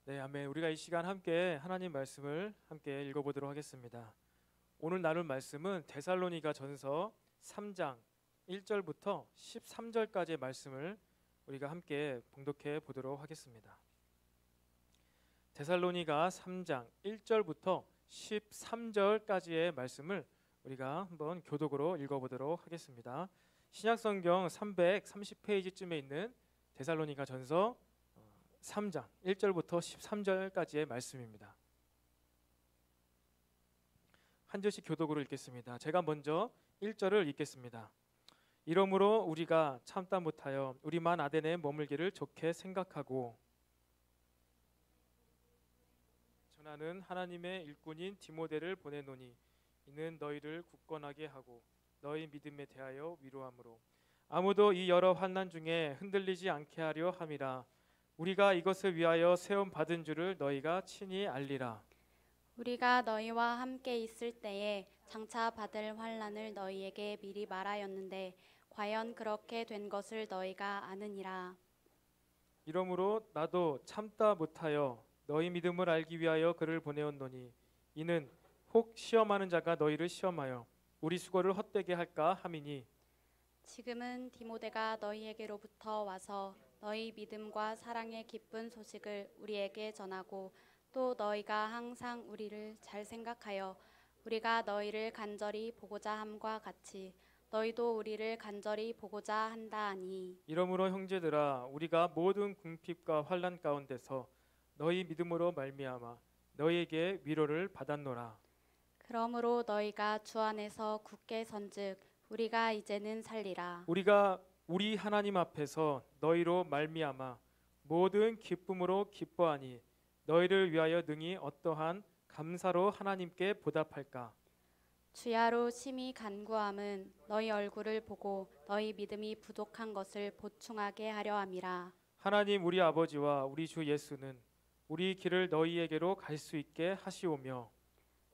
네, 아멘. 우리가 이 시간 함께 하나님 말씀을 함께 읽어보도록 하겠습니다. 오늘 나눌 말씀은 데살로니가 전서 3장 1절부터 13절까지의 말씀을 우리가 함께 봉독해 보도록 하겠습니다. 데살로니가 3장 1절부터 13절까지의 말씀을 우리가 한번 교독으로 읽어보도록 하겠습니다. 신약성경 330페이지쯤에 있는 데살로니가 전서 3장 1절부터 13절까지의 말씀입니다. 한 절씩 교독으로 읽겠습니다. 제가 먼저 1절을 읽겠습니다. 이러므로 우리가 참다 못하여 우리만 아덴에 머물기를 좋게 생각하고 전하는 하나님의 일꾼인 디모데를 보내노니 이는 너희를 굳건하게 하고 너희 믿음에 대하여 위로함으로 아무도 이 여러 환난 중에 흔들리지 않게 하려 함이라. 우리가 이것을 위하여 세움 받은 줄을 너희가 친히 알리라. 우리가 너희와 함께 있을 때에 장차 받을 환난을 너희에게 미리 말하였는데 과연 그렇게 된 것을 너희가 아느니라. 이러므로 나도 참다 못하여 너희 믿음을 알기 위하여 그를 보내었노니 이는 혹 시험하는 자가 너희를 시험하여 우리 수고를 헛되게 할까 함이니 지금은 디모데가 너희에게로부터 와서 너희 믿음과 사랑의 기쁜 소식을 우리에게 전하고 또 너희가 항상 우리를 잘 생각하여 우리가 너희를 간절히 보고자 함과 같이 너희도 우리를 간절히 보고자 한다 하니 이러므로 형제들아 우리가 모든 궁핍과 환난 가운데서 너희 믿음으로 말미암아 너희에게 위로를 받았노라. 그러므로 너희가 주 안에서 굳게 선즉 우리가 이제는 살리라. 우리가 우리 하나님 앞에서 너희로 말미암아 모든 기쁨으로 기뻐하니 너희를 위하여 능히 어떠한 감사로 하나님께 보답할까. 주야로 심히 간구함은 너희 얼굴을 보고 너희 믿음이 부족한 것을 보충하게 하려 함이라. 하나님 우리 아버지와 우리 주 예수는 우리 길을 너희에게로 갈 수 있게 하시오며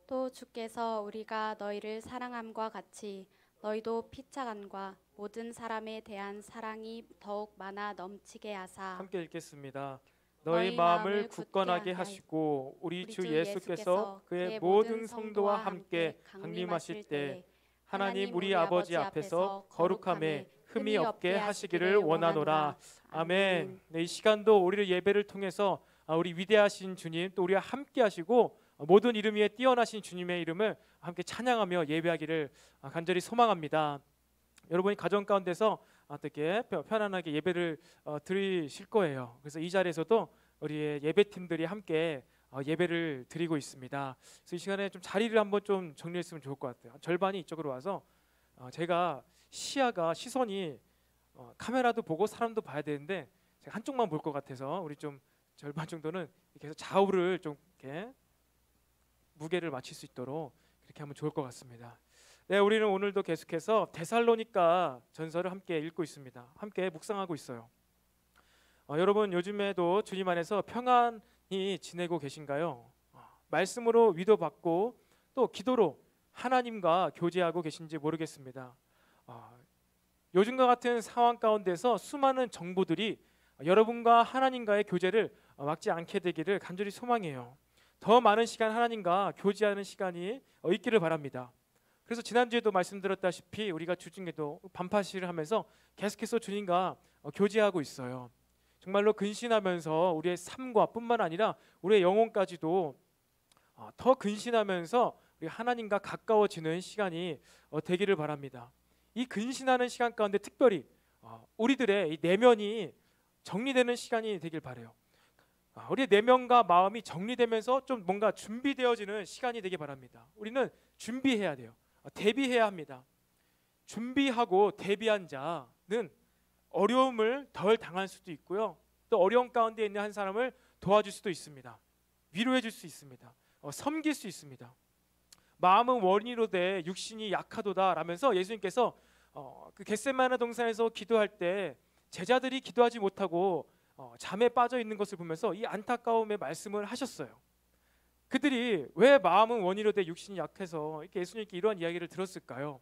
또 주께서 우리가 너희를 사랑함과 같이 너희도 피차간과 모든 사람에 대한 사랑이 더욱 많아 넘치게 하사 함께 읽겠습니다. 너희 마음을 굳건하게 하시고 우리 주 예수께서 그의 모든 성도와 함께 강림하실 때 하나님 우리 아버지 앞에서 거룩함에 흠이 없게 하시기를 원하노라. 아멘. 네, 이 시간도 우리를 예배를 통해서 우리 위대하신 주님 또 우리와 함께 하시고 모든 이름 위에 뛰어나신 주님의 이름을 함께 찬양하며 예배하기를 간절히 소망합니다. 여러분이 가정 가운데서 어떻게 편안하게 예배를 드리실 거예요. 그래서 이 자리에서도 우리의 예배팀들이 함께 예배를 드리고 있습니다. 그래서 이 시간에 좀 자리를 한번 좀 정리했으면 좋을 것 같아요. 절반이 이쪽으로 와서 제가 시선이 카메라도 보고 사람도 봐야 되는데 제가 한쪽만 볼 것 같아서 우리 좀 절반 정도는 이렇게 해서 좌우를 좀 이렇게 무게를 맞출 수 있도록 그렇게 하면 좋을 것 같습니다. 네, 우리는 오늘도 계속해서 데살로니가 전서를 함께 읽고 있습니다. 함께 묵상하고 있어요. 여러분 요즘에도 주님 안에서 평안히 지내고 계신가요? 말씀으로 위로받고 또 기도로 하나님과 교제하고 계신지 모르겠습니다. 요즘과 같은 상황 가운데서 수많은 정보들이 여러분과 하나님과의 교제를 막지 않게 되기를 간절히 소망해요. 더 많은 시간 하나님과 교제하는 시간이 있기를 바랍니다. 그래서 지난주에도 말씀드렸다시피 우리가 주중에도 반파시를 하면서 계속해서 주님과 교제하고 있어요. 정말로 근신하면서 우리의 삶과 뿐만 아니라 우리의 영혼까지도 더 근신하면서 우리 하나님과 가까워지는 시간이 되기를 바랍니다. 이 근신하는 시간 가운데 특별히 우리들의 이 내면이 정리되는 시간이 되길 바라요. 우리의 내면과 마음이 정리되면서 좀 뭔가 준비되어지는 시간이 되길 바랍니다. 우리는 준비해야 돼요. 대비해야 합니다. 준비하고 대비한 자는 어려움을 덜 당할 수도 있고요. 또 어려움 가운데 있는 한 사람을 도와줄 수도 있습니다. 위로해 줄 수 있습니다. 섬길 수 있습니다. 마음은 원이로 돼 육신이 약하도다 라면서 예수님께서 그 겟세마네 동산에서 기도할 때 제자들이 기도하지 못하고 잠에 빠져 있는 것을 보면서 이 안타까움의 말씀을 하셨어요. 그들이 왜 마음은 원이로 돼 육신이 약해서 이렇게 예수님께 이러한 이야기를 들었을까요?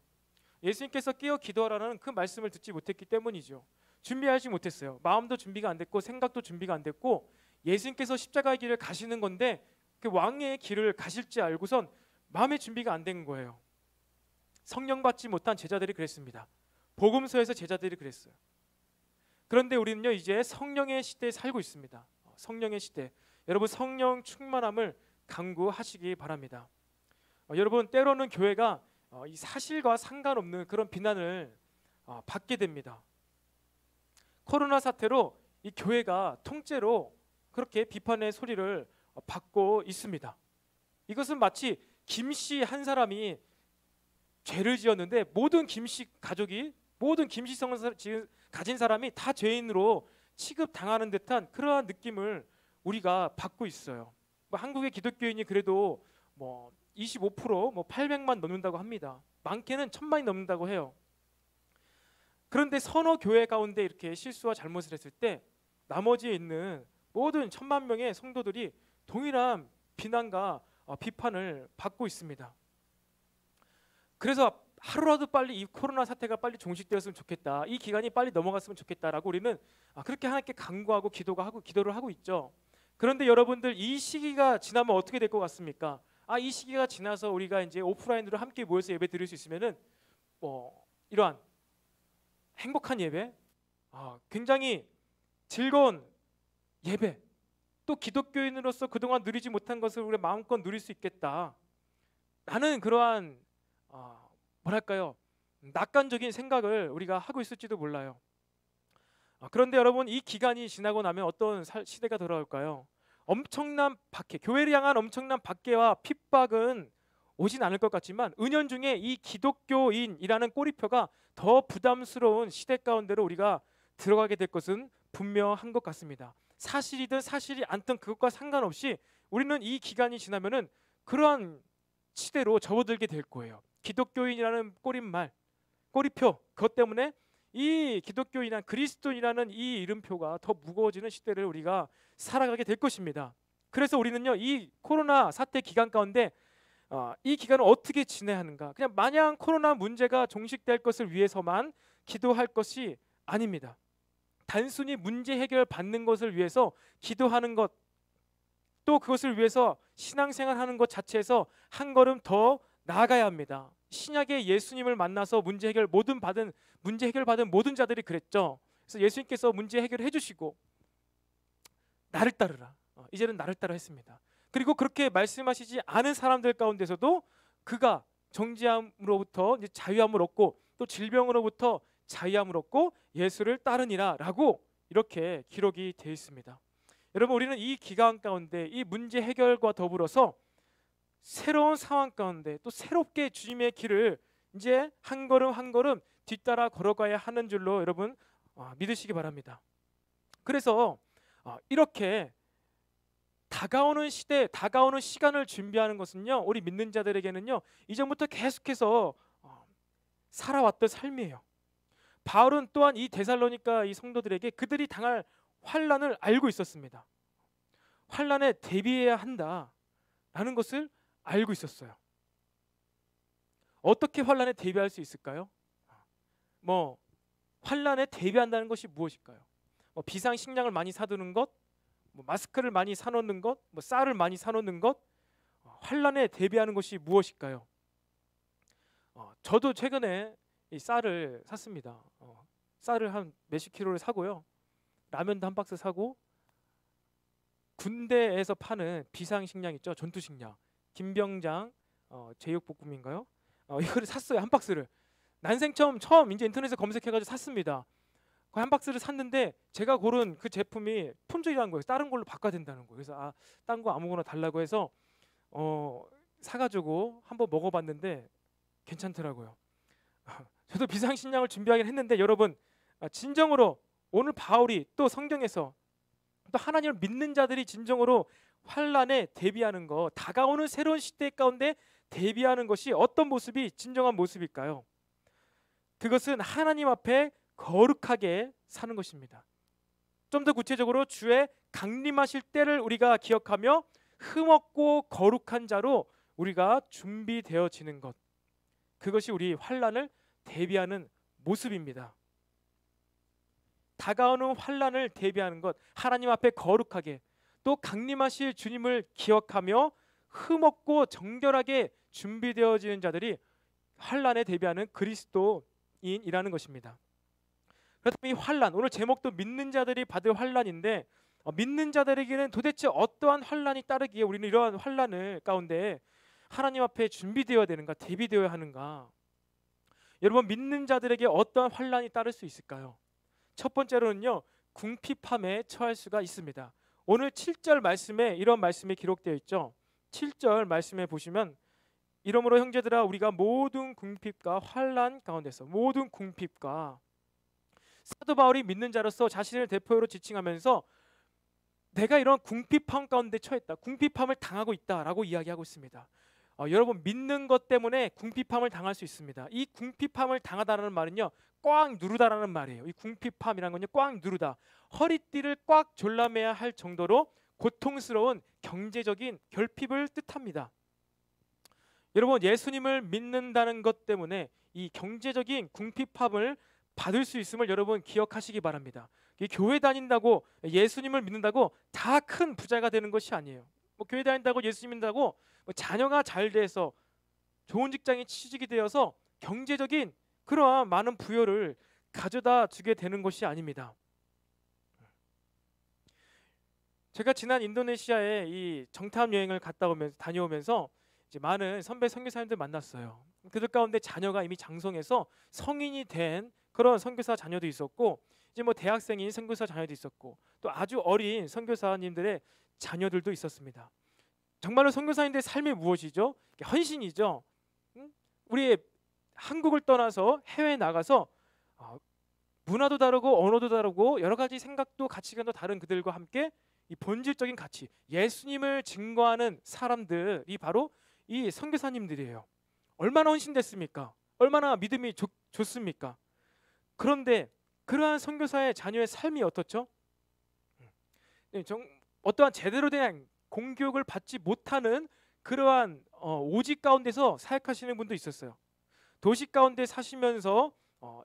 예수님께서 깨어 기도하라는 그 말씀을 듣지 못했기 때문이죠. 준비하지 못했어요. 마음도 준비가 안 됐고 생각도 준비가 안 됐고 예수님께서 십자가의 길을 가시는 건데 그 왕의 길을 가실지 알고선 마음의 준비가 안 된 거예요. 성령 받지 못한 제자들이 그랬습니다. 복음서에서 제자들이 그랬어요. 그런데 우리는요 이제 성령의 시대에 살고 있습니다. 성령의 시대. 여러분 성령 충만함을 간구하시기 바랍니다. 여러분 때로는 교회가 이 사실과 상관없는 그런 비난을 받게 됩니다. 코로나 사태로 이 교회가 통째로 그렇게 비판의 소리를 받고 있습니다. 이것은 마치 김씨 한 사람이 죄를 지었는데 모든 김씨 가족이 모든 김씨성을 가진 사람이 다 죄인으로 취급당하는 듯한 그러한 느낌을 우리가 받고 있어요. 한국의 기독교인이 그래도 25% 800만 넘는다고 합니다. 많게는 1000만이 넘는다고 해요. 그런데 서너 교회 가운데 이렇게 실수와 잘못을 했을 때 나머지에 있는 모든 1000만 명의 성도들이 동일한 비난과 비판을 받고 있습니다. 그래서 하루라도 빨리 이 코로나 사태가 빨리 종식되었으면 좋겠다. 이 기간이 빨리 넘어갔으면 좋겠다라고 우리는 그렇게 하나님께 간구하고 기도를 하고 있죠. 그런데 여러분들 이 시기가 지나면 어떻게 될 것 같습니까? 이 시기가 지나서 우리가 이제 오프라인으로 함께 모여서 예배 드릴 수 있으면은 이러한 행복한 예배, 굉장히 즐거운 예배, 또 기독교인으로서 그동안 누리지 못한 것을 우리가 마음껏 누릴 수 있겠다. 라는 그러한 낙관적인 생각을 우리가 하고 있을지도 몰라요. 그런데 여러분 이 기간이 지나고 나면 어떤 시대가 돌아올까요? 엄청난 박해, 교회를 향한 엄청난 박해와 핍박은 오진 않을 것 같지만 은연중에 이 기독교인이라는 꼬리표가 더 부담스러운 시대 가운데로 우리가 들어가게 될 것은 분명한 것 같습니다. 사실이든 사실이 않든 그것과 상관없이 우리는 이 기간이 지나면은 그러한 시대로 접어들게 될 거예요. 기독교인이라는 꼬리표, 그것 때문에 이 기독교인이란 그리스도인이라는 이 이름표가 더 무거워지는 시대를 우리가 살아가게 될 것입니다. 그래서 우리는요 이 코로나 사태 기간 가운데 이 기간을 어떻게 지내야 하는가, 그냥 마냥 코로나 문제가 종식될 것을 위해서만 기도할 것이 아닙니다. 단순히 문제 해결 받는 것을 위해서 기도하는 것, 또 그것을 위해서 신앙생활하는 것 자체에서 한 걸음 더 나아가야 합니다. 신약의 예수님을 만나서 문제 해결 받은 모든 자들이 그랬죠. 그래서 예수님께서 문제 해결해 주시고 나를 따르라, 이제는 나를 따라 했습니다. 그리고 그렇게 말씀하시지 않은 사람들 가운데서도 그가 정죄함으로부터 자유함을 얻고 또 질병으로부터 자유함을 얻고 예수를 따르니라 라고 이렇게 기록이 되어 있습니다. 여러분 우리는 이 기간 가운데 이 문제 해결과 더불어서 새로운 상황 가운데 또 새롭게 주님의 길을 이제 한 걸음 한 걸음 뒤따라 걸어가야 하는 줄로 여러분 믿으시기 바랍니다. 그래서 이렇게 다가오는 시대, 다가오는 시간을 준비하는 것은요 우리 믿는 자들에게는요 이전부터 계속해서 살아왔던 삶이에요. 바울은 또한 이 데살로니가 이 성도들에게 그들이 당할 환난을 알고 있었습니다. 환난에 대비해야 한다라는 것을 알고 있었어요. 어떻게 환난에 대비할 수 있을까요? 환난에 대비한다는 것이 무엇일까요? 비상식량을 많이 사두는 것, 마스크를 많이 사놓는 것, 쌀을 많이 사놓는 것, 환난에 대비하는 것이 무엇일까요? 저도 최근에 이 쌀을 샀습니다. 쌀을 한 몇십 킬로를 사고요. 라면도 한 박스 사고 군대에서 파는 비상식량 있죠, 전투식량, 김병장 제육볶음인가요? 이거를 샀어요, 한 박스를. 난생 처음 이제 인터넷에 검색해가지고 샀습니다. 그 한 박스를 샀는데 제가 고른 그 제품이 품절이라는 거예요. 다른 걸로 바꿔야 된다는 거예요. 그래서 딴 거 아무거나 달라고 해서 사가지고 한번 먹어봤는데 괜찮더라고요. 저도 비상식량을 준비하긴 했는데 여러분 진정으로 오늘 바울이 또 성경에서 또 하나님을 믿는 자들이 진정으로 환난에 대비하는 것, 다가오는 새로운 시대 가운데 대비하는 것이 어떤 모습이 진정한 모습일까요? 그것은 하나님 앞에 거룩하게 사는 것입니다. 좀 더 구체적으로 주의 강림하실 때를 우리가 기억하며 흠없고 거룩한 자로 우리가 준비되어지는 것, 그것이 우리 환난을 대비하는 모습입니다. 다가오는 환난을 대비하는 것, 하나님 앞에 거룩하게, 또 강림하실 주님을 기억하며 흠없고 정결하게 준비되어지는 자들이 환란에 대비하는 그리스도인이라는 것입니다. 그렇다면 이 환란, 오늘 제목도 믿는 자들이 받을 환란인데 믿는 자들에게는 도대체 어떠한 환란이 따르기에 우리는 이러한 환란을 가운데 하나님 앞에 준비되어야 되는가, 대비되어야 하는가? 여러분, 믿는 자들에게 어떠한 환란이 따를 수 있을까요? 첫 번째로는요, 궁핍함에 처할 수가 있습니다. 오늘 7절 말씀에 이런 말씀이 기록되어 있죠. 7절 말씀에 보시면 이러므로 형제들아 우리가 모든 궁핍과 환난 가운데서 모든 궁핍과 사도 바울이 믿는 자로서 자신을 대표로 지칭하면서 내가 이런 궁핍함 가운데 처했다, 궁핍함을 당하고 있다라고 이야기하고 있습니다. 여러분, 믿는 것 때문에 궁핍함을 당할 수 있습니다. 이 궁핍함을 당하다라는 말은요, 꽉 누르다라는 말이에요. 이 궁핍함이라는 건요, 꽉 누르다, 허리띠를 꽉 졸라매야 할 정도로 고통스러운 경제적인 결핍을 뜻합니다. 여러분, 예수님을 믿는다는 것 때문에 이 경제적인 궁핍함을 받을 수 있음을 여러분 기억하시기 바랍니다. 이 교회 다닌다고, 예수님을 믿는다고 다 큰 부자가 되는 것이 아니에요. 뭐 교회 다닌다고, 예수님 믿는다고 뭐 자녀가 잘 돼서 좋은 직장에 취직이 되어서 경제적인 그러한 많은 부여를 가져다 주게 되는 것이 아닙니다. 제가 지난 인도네시아에 이 정탐 여행을 다녀오면서 이제 많은 선배 선교사님들 만났어요. 그들 가운데 자녀가 이미 장성해서 성인이 된 그런 선교사 자녀도 있었고, 이제 뭐 대학생인 선교사 자녀도 있었고, 또 아주 어린 선교사님들의 자녀들도 있었습니다. 정말로 선교사님들의 삶이 무엇이죠? 헌신이죠. 우리 한국을 떠나서 해외에 나가서 문화도 다르고 언어도 다르고 여러 가지 생각도 가치관도 다른 그들과 함께 이 본질적인 가치, 예수님을 증거하는 사람들이 바로 이 선교사님들이에요. 얼마나 헌신됐습니까? 얼마나 믿음이 좋습니까? 그런데 그러한 선교사의 자녀의 삶이 어떻죠? 어떠한 제대로 된 공교육을 받지 못하는 그러한 오직 가운데서 사역하시는 분도 있었어요. 도시 가운데 사시면서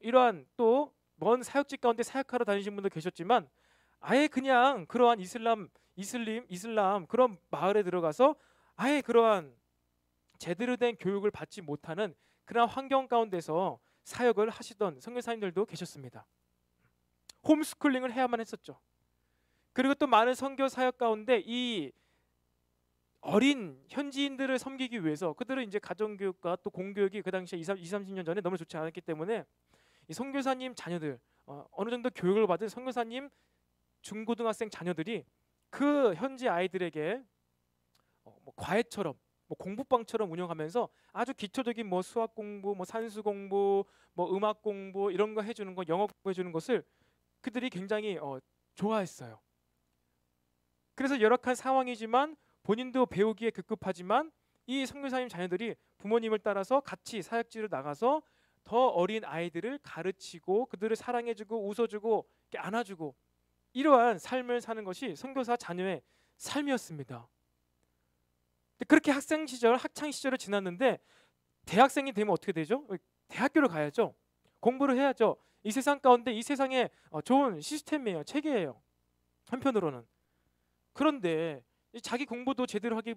이러한 또 먼 사역지 가운데 사역하러 다니신 분도 계셨지만, 아예 그냥 그러한 이슬람 그런 마을에 들어가서 아예 그러한 제대로 된 교육을 받지 못하는 그런 환경 가운데서 사역을 하시던 선교사님들도 계셨습니다. 홈스쿨링을 해야만 했었죠. 그리고 또 많은 선교 사역 가운데 이 어린 현지인들을 섬기기 위해서 그들은 이제 가정교육과 또 공교육이 그 당시에 20-30년 전에 너무 좋지 않았기 때문에 이 선교사님 자녀들, 어느 정도 교육을 받은 선교사님 중고등학생 자녀들이 그 현지 아이들에게 뭐 과외처럼, 뭐 공부방처럼 운영하면서 아주 기초적인 뭐 수학 공부, 뭐 산수 공부, 뭐 음악 공부 이런 거 해주는 거, 영어 공부 해주는 것을 그들이 굉장히 좋아했어요. 그래서 열악한 상황이지만 본인도 배우기에 급급하지만 이 선교사님 자녀들이 부모님을 따라서 같이 사역지를 나가서 더 어린 아이들을 가르치고 그들을 사랑해주고 웃어주고 안아주고 이러한 삶을 사는 것이 선교사 자녀의 삶이었습니다. 그렇게 학창 시절을 지났는데 대학생이 되면 어떻게 되죠? 대학교를 가야죠. 공부를 해야죠. 이 세상 가운데 이 세상에 좋은 시스템이에요. 체계예요. 한편으로는. 그런데 자기 공부도 제대로 하기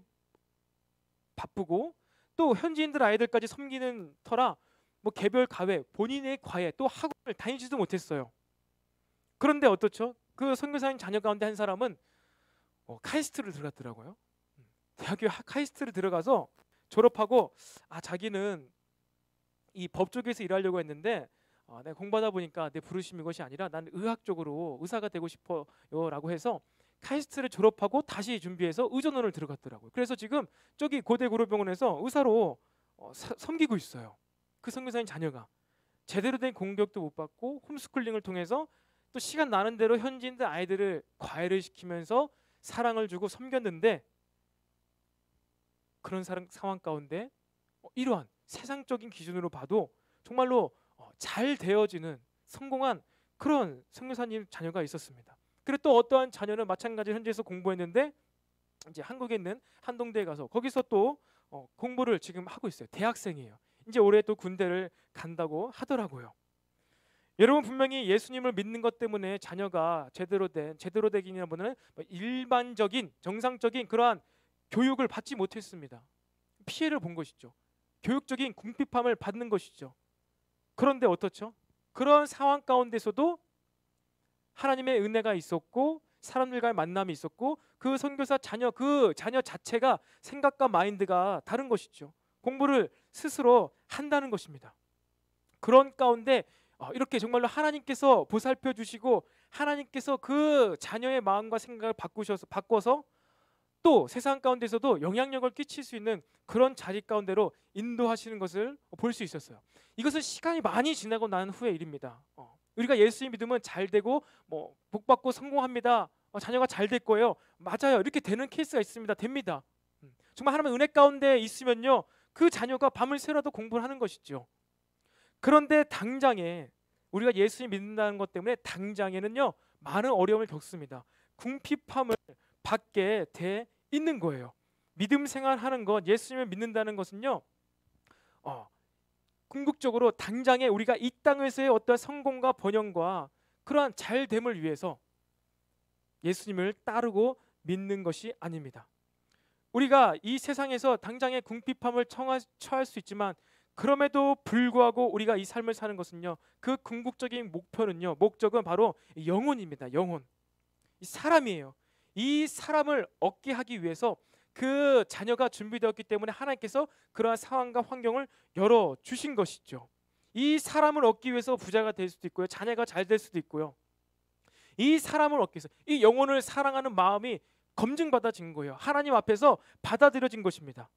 바쁘고 또 현지인들 아이들까지 섬기는 터라 뭐 개별 과외, 본인의 과외 또 학원을 다니지도 못했어요. 그런데 어떻죠? 그 선교사님 자녀 가운데 한 사람은 카이스트를 들어갔더라고요. 대학교 카이스트를 들어가서 졸업하고 자기는 이 법 쪽에서 일하려고 했는데 내가 공부하다 보니까 내 부르심 이것이 아니라 난 의학 쪽으로 의사가 되고 싶어요라고 해서 카이스트를 졸업하고 다시 준비해서 의전원을 들어갔더라고요. 그래서 지금 저기 고대 구로병원에서 의사로 섬기고 있어요. 그 선교사님 자녀가 제대로 된 공격도 못 받고 홈스쿨링을 통해서 또 시간 나는 대로 현지인들 아이들을 과외를 시키면서 사랑을 주고 섬겼는데, 그런 상황 가운데 이러한 세상적인 기준으로 봐도 정말로 잘 되어지는 성공한 그런 선교사님 자녀가 있었습니다. 그리고 또 어떠한 자녀는 마찬가지로 현지에서 공부했는데 이제 한국에 있는 한동대에 가서 거기서 또 공부를 지금 하고 있어요. 대학생이에요. 이제 올해 또 군대를 간다고 하더라고요. 여러분 분명히 예수님을 믿는 것 때문에 자녀가 제대로 되기보다는 일반적인 정상적인 그러한 교육을 받지 못했습니다. 피해를 본 것이죠. 교육적인 궁핍함을 받는 것이죠. 그런데 어떻죠? 그런 상황 가운데서도 하나님의 은혜가 있었고 사람들과의 만남이 있었고 그 선교사 그 자녀 자체가 생각과 마인드가 다른 것이죠. 공부를 스스로 한다는 것입니다. 그런 가운데 이렇게 정말로 하나님께서 보살펴 주시고 하나님께서 그 자녀의 마음과 생각을 바꿔서 또 세상 가운데서도 영향력을 끼칠 수 있는 그런 자리 가운데로 인도하시는 것을 볼 수 있었어요. 이것은 시간이 많이 지나고 난 후의 일입니다. 우리가 예수님 믿으면 잘 되고 복 받고 성공합니다. 자녀가 잘 될 거예요. 맞아요. 이렇게 되는 케이스가 있습니다. 됩니다. 정말 하나님의 은혜 가운데 있으면요, 그 자녀가 밤을 새라도 공부를 하는 것이죠. 그런데 당장에 우리가 예수님 믿는다는 것 때문에 당장에는요 많은 어려움을 겪습니다. 궁핍함을 받게 돼 있는 거예요. 믿음 생활하는 것, 예수님을 믿는다는 것은요, 궁극적으로 당장에 우리가 이 땅에서의 어떤 성공과 번영과 그러한 잘됨을 위해서 예수님을 따르고 믿는 것이 아닙니다. 우리가 이 세상에서 당장의 궁핍함을 처할 수 있지만 그럼에도 불구하고 우리가 이 삶을 사는 것은요, 그 궁극적인 목적은 바로 영혼입니다. 영혼, 이 사람이에요. 이 사람을 얻게 하기 위해서 그 자녀가 준비되었기 때문에 하나님께서 그러한 상황과 환경을 열어 주신 것이죠. 이 사람을 얻기 위해서 부자가 될 수도 있고요, 자녀가 잘 될 수도 있고요. 이 사람을 얻기 위해서 이 영혼을 사랑하는 마음이 검증받아진 거예요. 하나님 앞에서 받아들여진 것입니다.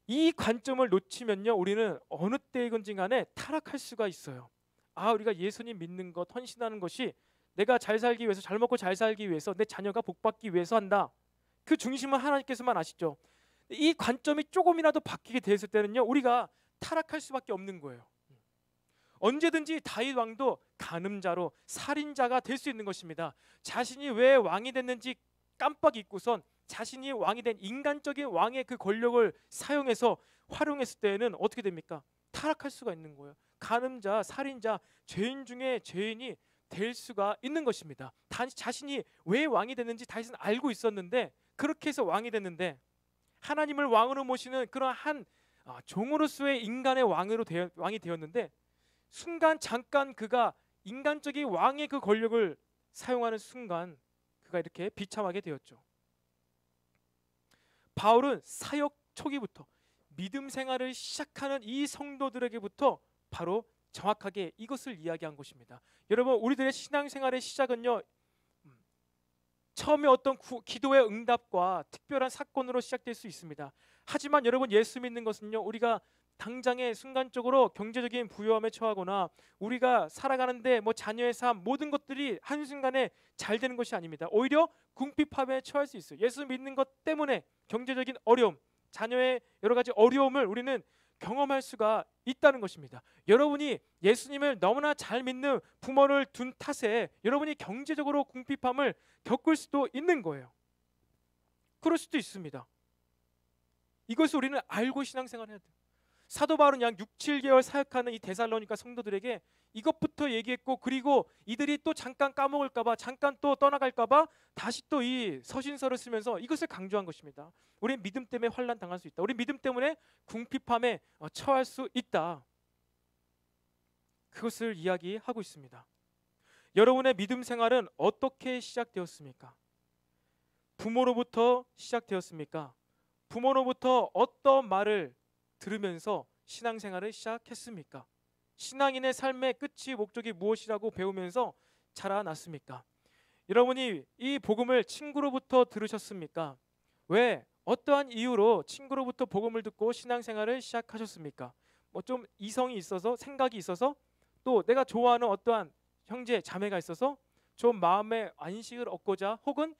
이 관점을 놓치면요, 우리는 어느 때이건지 간에 타락할 수가 있어요. 우리가 예수님 믿는 것, 헌신하는 것이 내가 잘 살기 위해서, 잘 먹고 잘 살기 위해서, 내 자녀가 복받기 위해서 한다. 그 중심은 하나님께서만 아시죠. 이 관점이 조금이라도 바뀌게 됐을 때는요, 우리가 타락할 수밖에 없는 거예요. 언제든지 다윗 왕도 간음자로 살인자가 될 수 있는 것입니다. 자신이 왜 왕이 됐는지 깜빡 잊고선 자신이 왕이 된 인간적인 왕의 그 권력을 사용해서 활용했을 때는 어떻게 됩니까? 타락할 수가 있는 거예요. 간음자, 살인자, 죄인 중에 죄인이 될 수가 있는 것입니다. 자신이 왜 왕이 됐는지 다윗은 알고 있었는데, 그렇게 해서 왕이 됐는데, 하나님을 왕으로 모시는 그런 한 종으로서의 인간의 왕이 되었는데, 순간 잠깐 그가 인간적인 왕의 그 권력을 사용하는 순간 그가 이렇게 비참하게 되었죠. 바울은 사역 초기부터 믿음 생활을 시작하는 이 성도들에게부터 바로 정확하게 이것을 이야기한 것입니다. 여러분, 우리들의 신앙생활의 시작은요, 처음에 어떤 기도의 응답과 특별한 사건으로 시작될 수 있습니다. 하지만 여러분, 예수 믿는 것은요, 우리가 당장에 순간적으로 경제적인 부유함에 처하거나 우리가 살아가는데 자녀의 삶, 모든 것들이 한순간에 잘 되는 것이 아닙니다. 오히려 궁핍함에 처할 수 있어요. 예수 믿는 것 때문에 경제적인 어려움, 자녀의 여러 가지 어려움을 우리는 경험할 수가 있다는 것입니다. 여러분이 예수님을 너무나 잘 믿는 부모를 둔 탓에 여러분이 경제적으로 궁핍함을 겪을 수도 있는 거예요. 그럴 수도 있습니다. 이것을 우리는 알고 신앙생활을 해야 돼요. 사도 바울은 약 6-7개월 사역하는 이 데살로니가 성도들에게 이것부터 얘기했고, 그리고 이들이 또 잠깐 까먹을까봐, 잠깐 또 떠나갈까봐 다시 또 이 서신서를 쓰면서 이것을 강조한 것입니다. 우리 믿음 때문에 환난 당할 수 있다. 우리 믿음 때문에 궁핍함에 처할 수 있다. 그것을 이야기하고 있습니다. 여러분의 믿음 생활은 어떻게 시작되었습니까? 부모로부터 시작되었습니까? 부모로부터 어떤 말을 들으면서 신앙생활을 시작했습니까? 신앙인의 삶의 끝이 목적이 무엇이라고 배우면서 자라났습니까? 여러분이 이 복음을 친구로부터 들으셨습니까? 왜 어떠한 이유로 친구로부터 복음을 듣고 신앙생활을 시작하셨습니까? 좀 이성이 있어서, 생각이 있어서, 또 내가 좋아하는 어떠한 형제 자매가 있어서 좀 마음의 안식을 얻고자, 혹은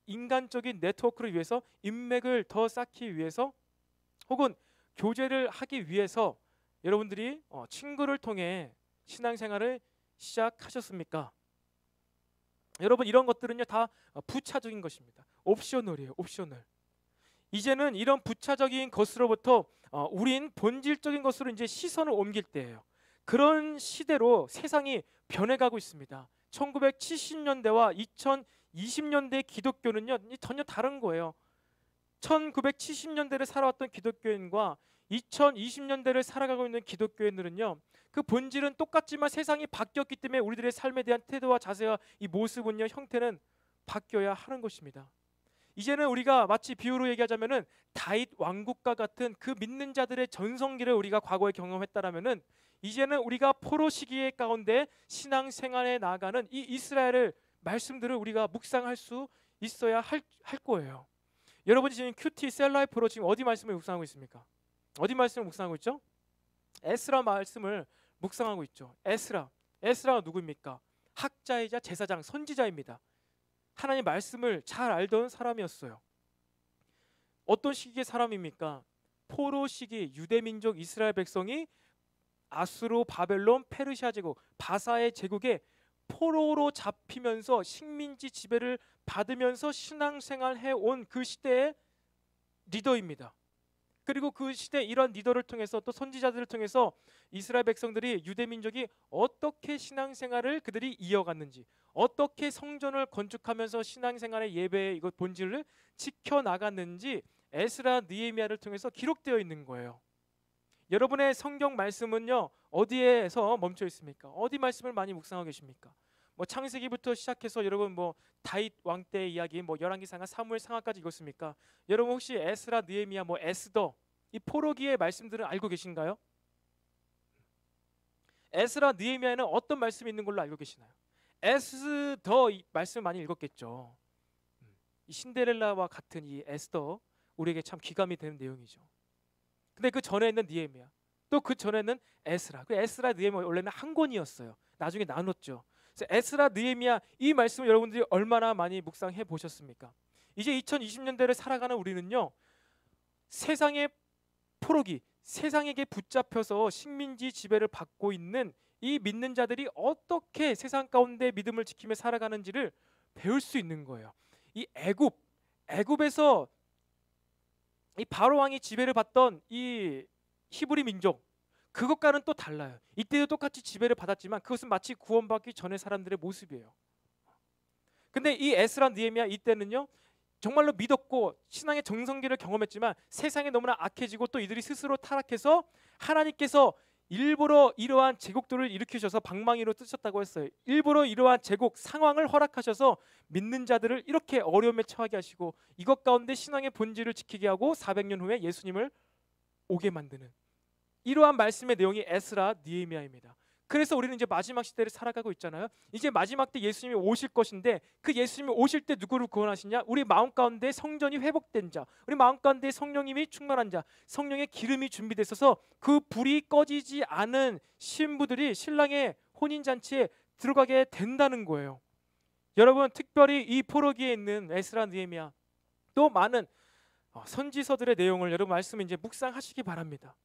인간적인 네트워크를 위해서, 인맥을 더 쌓기 위해서, 혹은 교제를 하기 위해서 여러분들이 친구를 통해 신앙생활을 시작하셨습니까? 여러분, 이런 것들은요 다 부차적인 것입니다. 옵셔널이에요. 옵셔널. 이제는 이런 부차적인 것으로부터 우린 본질적인 것으로 이제 시선을 옮길 때예요. 그런 시대로 세상이 변해가고 있습니다. 1970년대와 2020년대 기독교는요, 전혀 다른 거예요. 1970년대를 살아왔던 기독교인과 2020년대를 살아가고 있는 기독교인들은요, 그 본질은 똑같지만 세상이 바뀌었기 때문에 우리들의 삶에 대한 태도와 자세와 이 모습은요, 형태는 바뀌어야 하는 것입니다. 이제는 우리가 마치 비유로 얘기하자면은 다윗 왕국과 같은 그 믿는 자들의 전성기를 우리가 과거에 경험했다라면은 이제는 우리가 포로 시기의 가운데 신앙생활에 나아가는 이 이스라엘의 말씀들을 우리가 묵상할 수 있어야 할 거예요. 여러분이 지금 큐티 셀라이프로 지금 어디 말씀을 묵상하고 있습니까? 어디 말씀을 묵상하고 있죠? 에스라 말씀을 묵상하고 있죠. 에스라가 누구입니까? 학자이자 제사장, 선지자입니다. 하나님 말씀을 잘 알던 사람이었어요. 어떤 시기의 사람입니까? 포로 시기 유대 민족 이스라엘 백성이 아수르, 바벨론, 페르시아 제국, 바사의 제국에 포로로 잡히면서 식민지 지배를 받으면서 신앙생활해 온 그 시대의 리더입니다. 그리고 그 시대 이런 리더를 통해서 또 선지자들을 통해서 이스라엘 백성들이 유대 민족이 어떻게 신앙생활을 그들이 이어갔는지, 어떻게 성전을 건축하면서 신앙생활의 예배의 이것 본질을 지켜나갔는지 에스라 느헤미야를 통해서 기록되어 있는 거예요. 여러분의 성경 말씀은요, 어디에서 멈춰 있습니까? 어디 말씀을 많이 묵상하고 계십니까? 뭐 창세기부터 시작해서 여러분 뭐 다윗 왕 때의 이야기, 뭐 열왕기상하, 사무엘 상하까지 읽었습니까? 여러분 혹시 에스라, 느헤미야, 뭐 에스더 이 포로기의 말씀들은 알고 계신가요? 에스라, 느헤미야에는 어떤 말씀이 있는 걸로 알고 계시나요? 에스더 이 말씀 많이 읽었겠죠. 이 신데렐라와 같은 이 에스더 우리에게 참 귀감이 되는 내용이죠. 근데 그 전에 있는 느헤미야, 또 그 전에는 에스라. 그 에스라, 느헤미야 원래는 한 권이었어요. 나중에 나눴죠. 그래서 에스라, 느헤미야 이 말씀을 여러분들이 얼마나 많이 묵상해 보셨습니까? 이제 2020년대를 살아가는 우리는요, 세상의 포로기, 세상에게 붙잡혀서 식민지 지배를 받고 있는 이 믿는 자들이 어떻게 세상 가운데 믿음을 지키며 살아가는지를 배울 수 있는 거예요. 이 애굽에서 이 바로 왕이 지배를 받던 이 히브리 민족, 그것과는 또 달라요. 이때도 똑같이 지배를 받았지만 그것은 마치 구원받기 전의 사람들의 모습이에요. 근데 이 에스라, 느헤미야 이때는요, 정말로 믿었고 신앙의 정성기를 경험했지만 세상이 너무나 악해지고 또 이들이 스스로 타락해서 하나님께서 일부러 이러한 제국들을 일으키셔서 방망이로 뜨셨다고 했어요. 일부러 이러한 제국 상황을 허락하셔서 믿는 자들을 이렇게 어려움에 처하게 하시고 이것 가운데 신앙의 본질을 지키게 하고 400년 후에 예수님을 오게 만드는 이러한 말씀의 내용이 에스라, 느헤미야입니다. 그래서 우리는 이제 마지막 시대를 살아가고 있잖아요. 이제 마지막 때 예수님이 오실 것인데 그 예수님이 오실 때 누구를 구원하시냐? 우리 마음 가운데 성전이 회복된 자, 우리 마음 가운데 성령님이 충만한 자, 성령의 기름이 준비되어 있어서 그 불이 꺼지지 않은 신부들이 신랑의 혼인잔치에 들어가게 된다는 거예요. 여러분, 특별히 이 포로기에 있는 에스라, 느헤미야 또 많은 선지서들의 내용을 여러분 말씀 이제 묵상하시기 바랍니다.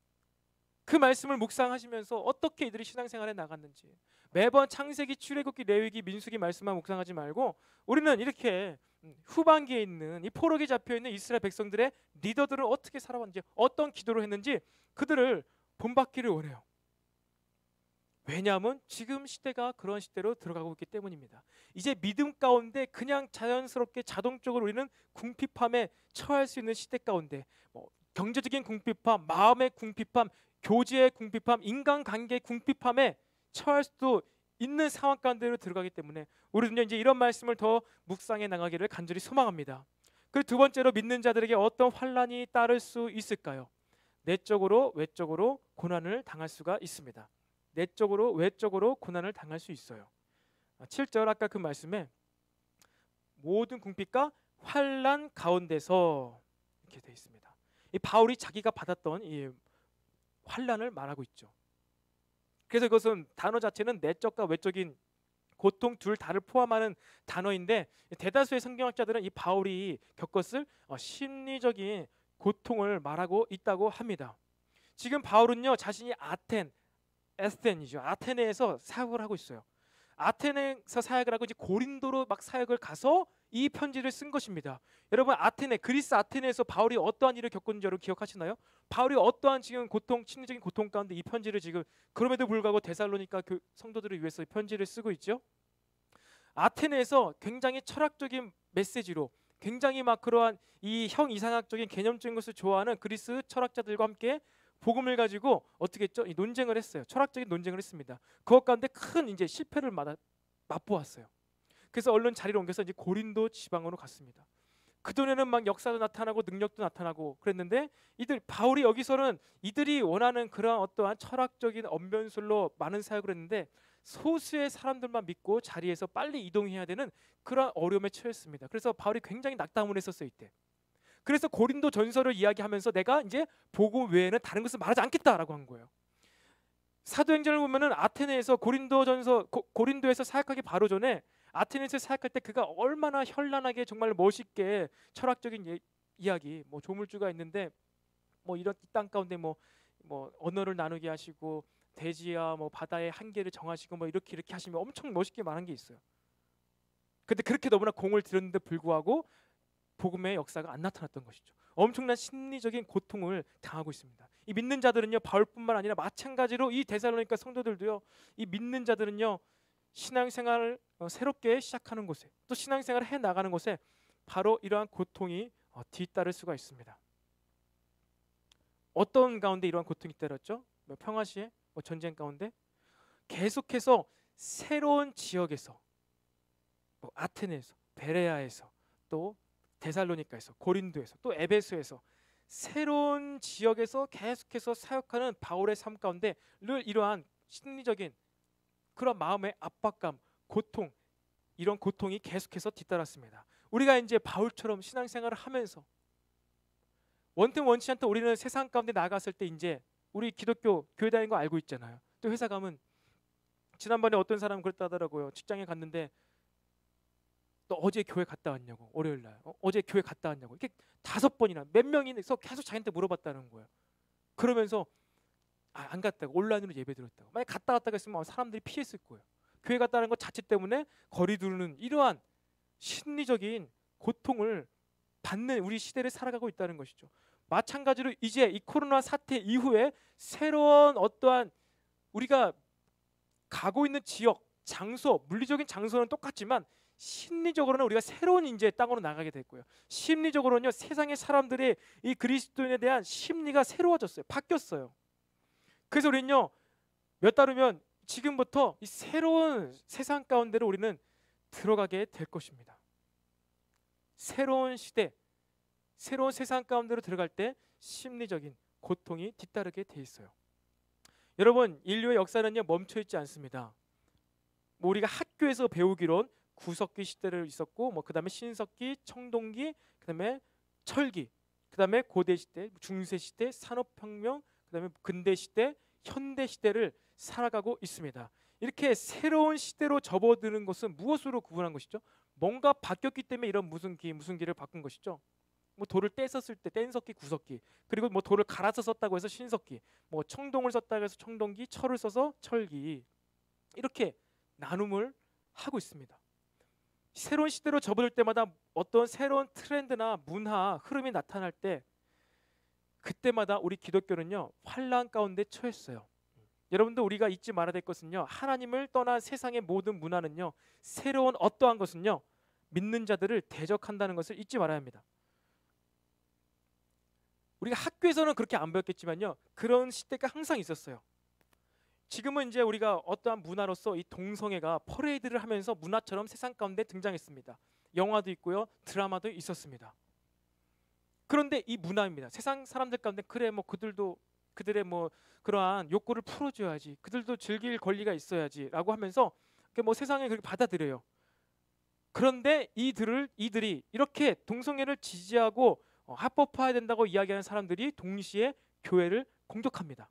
그 말씀을 묵상하시면서 어떻게 이들이 신앙생활에 나갔는지 매번 창세기, 출애굽기, 레위기, 민수기 말씀만 묵상하지 말고 우리는 이렇게 후반기에 있는 이 포로기에 잡혀있는 이스라엘 백성들의 리더들은 어떻게 살아왔는지, 어떤 기도를 했는지 그들을 본받기를 원해요. 왜냐하면 지금 시대가 그런 시대로 들어가고 있기 때문입니다. 이제 믿음 가운데 그냥 자연스럽게 자동적으로 우리는 궁핍함에 처할 수 있는 시대 가운데 경제적인 궁핍함, 마음의 궁핍함, 교제의 궁핍함, 인간관계의 궁핍함에 처할 수도 있는 상황 가운데로 들어가기 때문에 우리는 이제 이런 말씀을 더 묵상해 나가기를 간절히 소망합니다. 그리고 두 번째로 믿는 자들에게 어떤 환난이 따를 수 있을까요? 내적으로 외적으로 고난을 당할 수가 있습니다. 내적으로 외적으로 고난을 당할 수 있어요. 7절 아까 그 말씀에 모든 궁핍과 환난 가운데서 이렇게 되어 있습니다. 이 바울이 자기가 받았던 이 환난을 말하고 있죠. 그래서 이것은 단어 자체는 내적과 외적인 고통 둘 다를 포함하는 단어인데 대다수의 성경학자들은 이 바울이 겪었을 심리적인 고통을 말하고 있다고 합니다. 지금 바울은요 자신이 아테네에서 사역을 하고 있어요. 아테네에서 사역을 하고 이제 고린도로 막 사역을 가서 이 편지를 쓴 것입니다. 여러분 그리스 아테네에서 바울이 어떠한 일을 겪었는지 여러분 기억하시나요? 바울이 어떠한 지금 심리적인 고통 가운데 이 편지를 지금 그럼에도 불구하고 데살로니가 성도들을 위해서 이 편지를 쓰고 있죠. 아테네에서 굉장히 철학적인 메시지로 굉장히 막 그러한 이 이상학적인 개념적인 것을 좋아하는 그리스 철학자들과 함께 복음을 가지고 어떻게 했죠? 이 논쟁을 했어요. 철학적인 논쟁을 했습니다. 그것 가운데 큰 이제 실패를 맛보았어요. 그래서 얼른 자리를 옮겨서 이제 고린도 지방으로 갔습니다. 그전에는 막 역사도 나타나고 능력도 나타나고 그랬는데 바울이 여기서는 이들이 원하는 그런 어떠한 철학적인 언변술로 많은 사역을 했는데 소수의 사람들만 믿고 자리에서 빨리 이동해야 되는 그런 어려움에 처했습니다. 그래서 바울이 굉장히 낙담을 했었어요 이때. 그래서 고린도 전서를 이야기하면서 내가 이제 복음 외에는 다른 것을 말하지 않겠다라고 한 거예요. 사도행전을 보면은 아테네에서 고린도에서 사역하기 바로 전에 아테네에서 사역할 때 그가 얼마나 현란하게 정말 멋있게 철학적인 이야기, 뭐 조물주가 있는데 뭐 이런 이 땅 가운데 뭐 언어를 나누게 하시고 대지와 뭐 바다의 한계를 정하시고 뭐 이렇게 하시면 엄청 멋있게 말한 게 있어요. 근데 그렇게 너무나 공을 들였는데 불구하고 복음의 역사가 안 나타났던 것이죠. 엄청난 심리적인 고통을 당하고 있습니다. 이 믿는 자들은요, 바울뿐만 아니라 마찬가지로 이 데살로니가 성도들도요, 이 믿는 자들은요, 신앙생활을 새롭게 시작하는 곳에 또 신앙생활을 해 나가는 곳에 바로 이러한 고통이 뒤따를 수가 있습니다. 어떤 가운데 이러한 고통이 따랐죠? 평화시에 전쟁 가운데 계속해서 새로운 지역에서 아테네에서 베레아에서 또 데살로니가에서 고린도에서 또 에베소에서 새로운 지역에서 계속해서 사역하는 바울의 삶 가운데 늘 이러한 심리적인 그런 마음의 압박감, 고통, 이런 고통이 계속해서 뒤따랐습니다. 우리가 이제 바울처럼 신앙생활을 하면서 원튼 원치 않든 우리는 세상 가운데 나갔을 때 이제 우리 기독교 교회 다니는 거 알고 있잖아요. 또 회사 가면 지난번에 어떤 사람 그랬다 하더라고요. 직장에 갔는데 너 어제 교회 갔다 왔냐고, 월요일 날 어제 교회 갔다 왔냐고, 이렇게 5번이나 몇 명이서 계속 자기한테 물어봤다는 거예요. 그러면서 안 갔다고, 온라인으로 예배 드렸다고. 만약 갔다 왔다고 했으면 사람들이 피했을 거예요. 교회 갔다는 것 자체 때문에 거리 두는 이러한 심리적인 고통을 받는 우리 시대를 살아가고 있다는 것이죠. 마찬가지로 이제 이 코로나 사태 이후에 새로운 어떠한 우리가 가고 있는 지역, 장소, 물리적인 장소는 똑같지만 심리적으로는 우리가 새로운 이제 땅으로 나가게 됐고요. 심리적으로는요, 세상의 사람들의 이 그리스도인에 대한 심리가 새로워졌어요. 바뀌었어요. 그래서 우리는요, 몇 달 후면 지금부터 이 새로운 세상 가운데로 우리는 들어가게 될 것입니다. 새로운 시대, 새로운 세상 가운데로 들어갈 때 심리적인 고통이 뒤따르게 돼 있어요. 여러분, 인류의 역사는요, 멈춰 있지 않습니다. 우리가 학교에서 배우기론 구석기 시대를 있었고, 그다음에 신석기, 청동기, 그다음에 철기, 그다음에 고대 시대, 중세 시대, 산업혁명, 그다음에 근대 시대, 현대 시대를 살아가고 있습니다. 이렇게 새로운 시대로 접어드는 것은 무엇으로 구분한 것이죠? 뭔가 바뀌었기 때문에 이런 무슨 기를 바꾼 것이죠. 돌을 떼었을 때 뗀석기, 구석기, 그리고 돌을 갈아서 썼다고 해서 신석기, 청동을 썼다고 해서 청동기, 철을 써서 철기, 이렇게 나눔을 하고 있습니다. 새로운 시대로 접어들 때마다 어떤 새로운 트렌드나 문화 흐름이 나타날 때 그때마다 우리 기독교는요, 환란 가운데 처했어요. 여러분들, 우리가 잊지 말아야 될 것은요, 하나님을 떠난 세상의 모든 문화는요, 새로운 어떠한 것은요, 믿는 자들을 대적한다는 것을 잊지 말아야 합니다. 우리가 학교에서는 그렇게 안 배웠겠지만요, 그런 시대가 항상 있었어요. 지금은 이제 우리가 어떠한 문화로서 이 동성애가 퍼레이드를 하면서 문화처럼 세상 가운데 등장했습니다. 영화도 있고요, 드라마도 있었습니다. 그런데 이 문화입니다. 세상 사람들 가운데 그래 그들도 그들의 그러한 욕구를 풀어줘야지, 그들도 즐길 권리가 있어야지라고 하면서 세상에 그렇게 받아들여요. 그런데 이들이 이렇게 동성애를 지지하고 합법화해야 된다고 이야기하는 사람들이 동시에 교회를 공격합니다.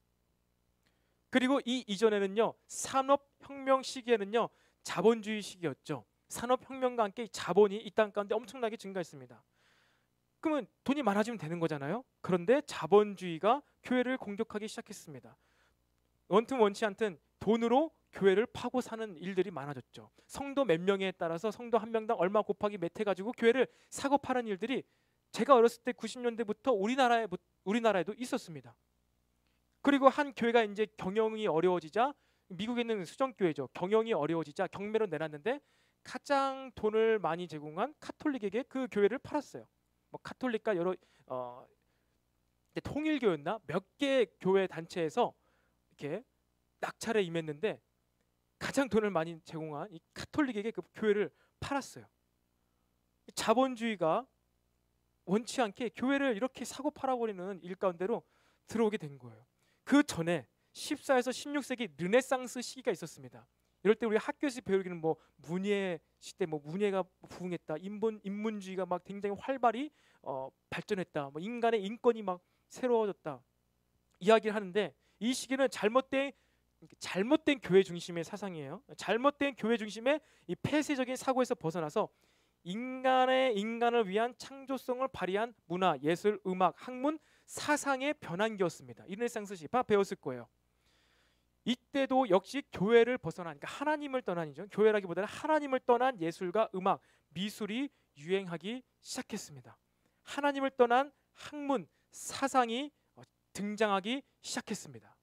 그리고 이 이전에는요, 산업혁명 시기에는요, 자본주의 시기였죠. 산업혁명과 함께 자본이 이 땅 가운데 엄청나게 증가했습니다. 그러면 돈이 많아지면 되는 거잖아요. 그런데 자본주의가 교회를 공격하기 시작했습니다. 원튼 원치 않든 돈으로 교회를 파고 사는 일들이 많아졌죠. 성도 몇 명에 따라서 성도 한 명당 얼마 곱하기 몇 해가지고 교회를 사고 파는 일들이 제가 어렸을 때 90년대부터 우리나라에도 있었습니다. 그리고 한 교회가 이제 경영이 어려워지자, 미국에 있는 수정교회죠. 경영이 어려워지자 경매로 내놨는데 가장 돈을 많이 제공한 카톨릭에게 그 교회를 팔았어요. 뭐 카톨릭과 여러 통일교였나 몇 개 교회 단체에서 이렇게 낙찰에 임했는데 가장 돈을 많이 제공한 이 카톨릭에게 그 교회를 팔았어요. 자본주의가 원치 않게 교회를 이렇게 사고 팔아버리는 일 가운데로 들어오게 된 거예요. 그 전에 14에서 16세기 르네상스 시기가 있었습니다. 이럴 때 우리 학교에서 배우기는 뭐 문예 시대, 뭐 문예가 부흥했다, 인문주의가 막 굉장히 활발히 발전했다, 뭐 인간의 인권이 막 새로워졌다 이야기를 하는데, 이 시기는 잘못된 교회 중심의 사상이에요. 잘못된 교회 중심의 이 폐쇄적인 사고에서 벗어나서 인간을 위한 창조성을 발휘한 문화, 예술, 음악, 학문, 사상의 변환기였습니다. 이 르네상스 시기 다 배웠을 거예요. 이때도 역시 교회를 벗어난, 그러니까 하나님을 떠난이죠. 교회라기보다는 하나님을 떠난 예술과 음악, 미술이 유행하기 시작했습니다. 하나님을 떠난 학문, 사상이 등장하기 시작했습니다.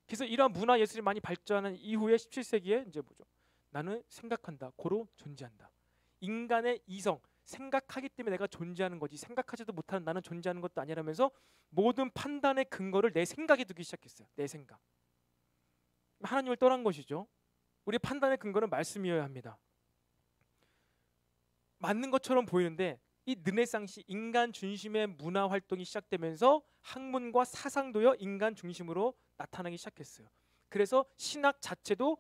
그래서 이러한 문화 예술이 많이 발전한 이후에 17세기에 이제 뭐죠? 나는 생각한다, 고로 존재한다. 인간의 이성, 생각하기 때문에 내가 존재하는 거지 생각하지도 못하는 나는 존재하는 것도 아니라면서 모든 판단의 근거를 내 생각에 두기 시작했어요. 내 생각. 하나님을 떠난 것이죠. 우리 판단의 근거는 말씀이어야 합니다. 맞는 것처럼 보이는데 이 르네상스 인간 중심의 문화 활동이 시작되면서 학문과 사상도요 인간 중심으로 나타나기 시작했어요. 그래서 신학 자체도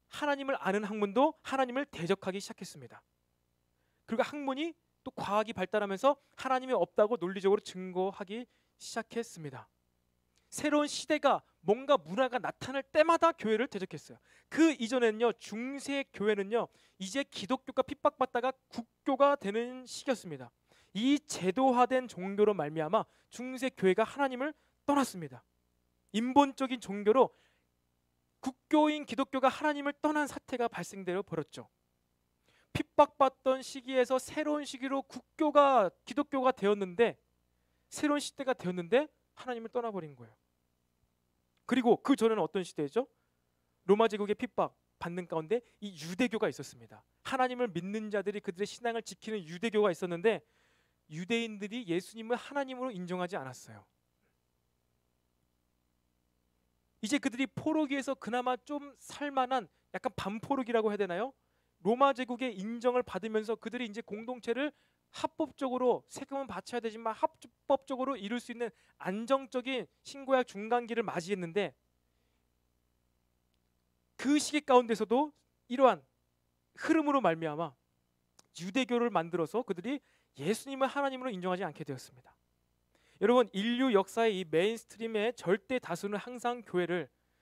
하나님을 아는 학문도 하나님을 대적하기 시작했습니다. 그리고 학문이 또 과학이 발달하면서 하나님이 없다고 논리적으로 증거하기 시작했습니다. 새로운 시대가 뭔가 문화가 나타날 때마다 교회를 대적했어요. 그 이전에는요 중세 교회는요 이제 기독교가 핍박받다가 국교가 되는 시기였습니다. 이 제도화된 종교로 말미암아 중세 교회가 하나님을 떠났습니다. 인본적인 종교로 국교인 기독교가 하나님을 떠난 사태가 발생되어 버렸죠. 핍박받던 시기에서 새로운 시기로 국교가 기독교가 되었는데, 새로운 시대가 되었는데 하나님을 떠나버린 거예요. 그리고 그 전에는 어떤 시대죠? 로마 제국의 핍박 받는 가운데 이 유대교가 있었습니다. 하나님을 믿는 자들이 그들의 신앙을 지키는 유대교가 있었는데 유대인들이 예수님을 하나님으로 인정하지 않았어요. 이제 그들이 포로기에서 그나마 좀 살만한 약간 반포로기라고 해야 되나요? 로마 제국의 인정을 받으면서 그들이 이제 공동체를 합법적으로 세금은 바쳐야 되지만 합법적으로 이룰 수 있는 안정적인 신구약 중간기를 맞이했는데, 그 시기 가운데서도 이러한 흐름으로 말미암아 유대교를 만들어서 그들이 예수님을 하나님으로 인정하지 않게 되었습니다. 여러분, 인류 역사의 이 메인스트림의 절대 다수는 항상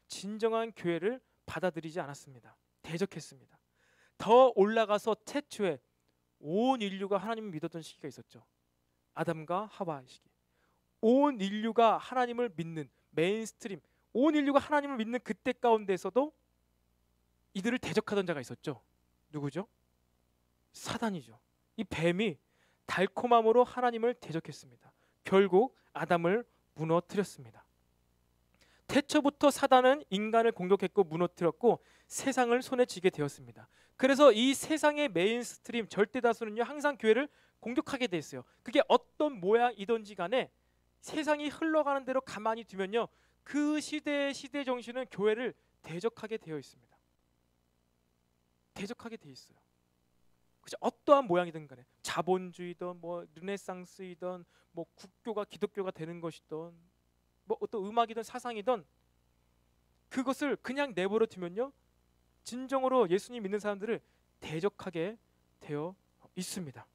진정한 교회를 받아들이지 않았습니다. 대적했습니다. 더 올라가서 최초에 온 인류가 하나님을 믿었던 시기가 있었죠. 아담과 하와의 시기. 온 인류가 하나님을 믿는 메인스트림, 온 인류가 하나님을 믿는 그때 가운데서도 이들을 대적하던 자가 있었죠. 누구죠? 사단이죠. 이 뱀이 달콤함으로 하나님을 대적했습니다. 결국 아담을 무너뜨렸습니다. 태초부터 사단은 인간을 공격했고 무너뜨렸고 세상을 손에 쥐게 되었습니다. 그래서 이 세상의 메인스트림 절대 다수는요 항상 교회를 공격하게 돼 있어요. 그게 어떤 모양이든지 간에 세상이 흘러가는 대로 가만히 두면요 그 시대 정신은 교회를 대적하게 되어 있습니다. 대적하게 돼 있어요. 그죠? 어떠한 모양이든 간에 자본주의든 뭐 르네상스이든 뭐 국교가 기독교가 되는 것이든 뭐 어떤 음악이든 사상이든 그것을 그냥 내버려 두면요 진정으로 예수님 믿는 사람들을 대적하게 되어 있습니다.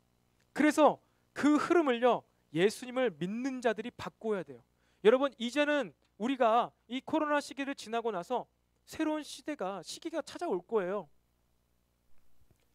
그래서 그 흐름을요 예수님을 믿는 자들이 바꿔야 돼요. 여러분, 이제는 우리가 이 코로나 시기를 지나고 나서 새로운 시기가 찾아올 거예요.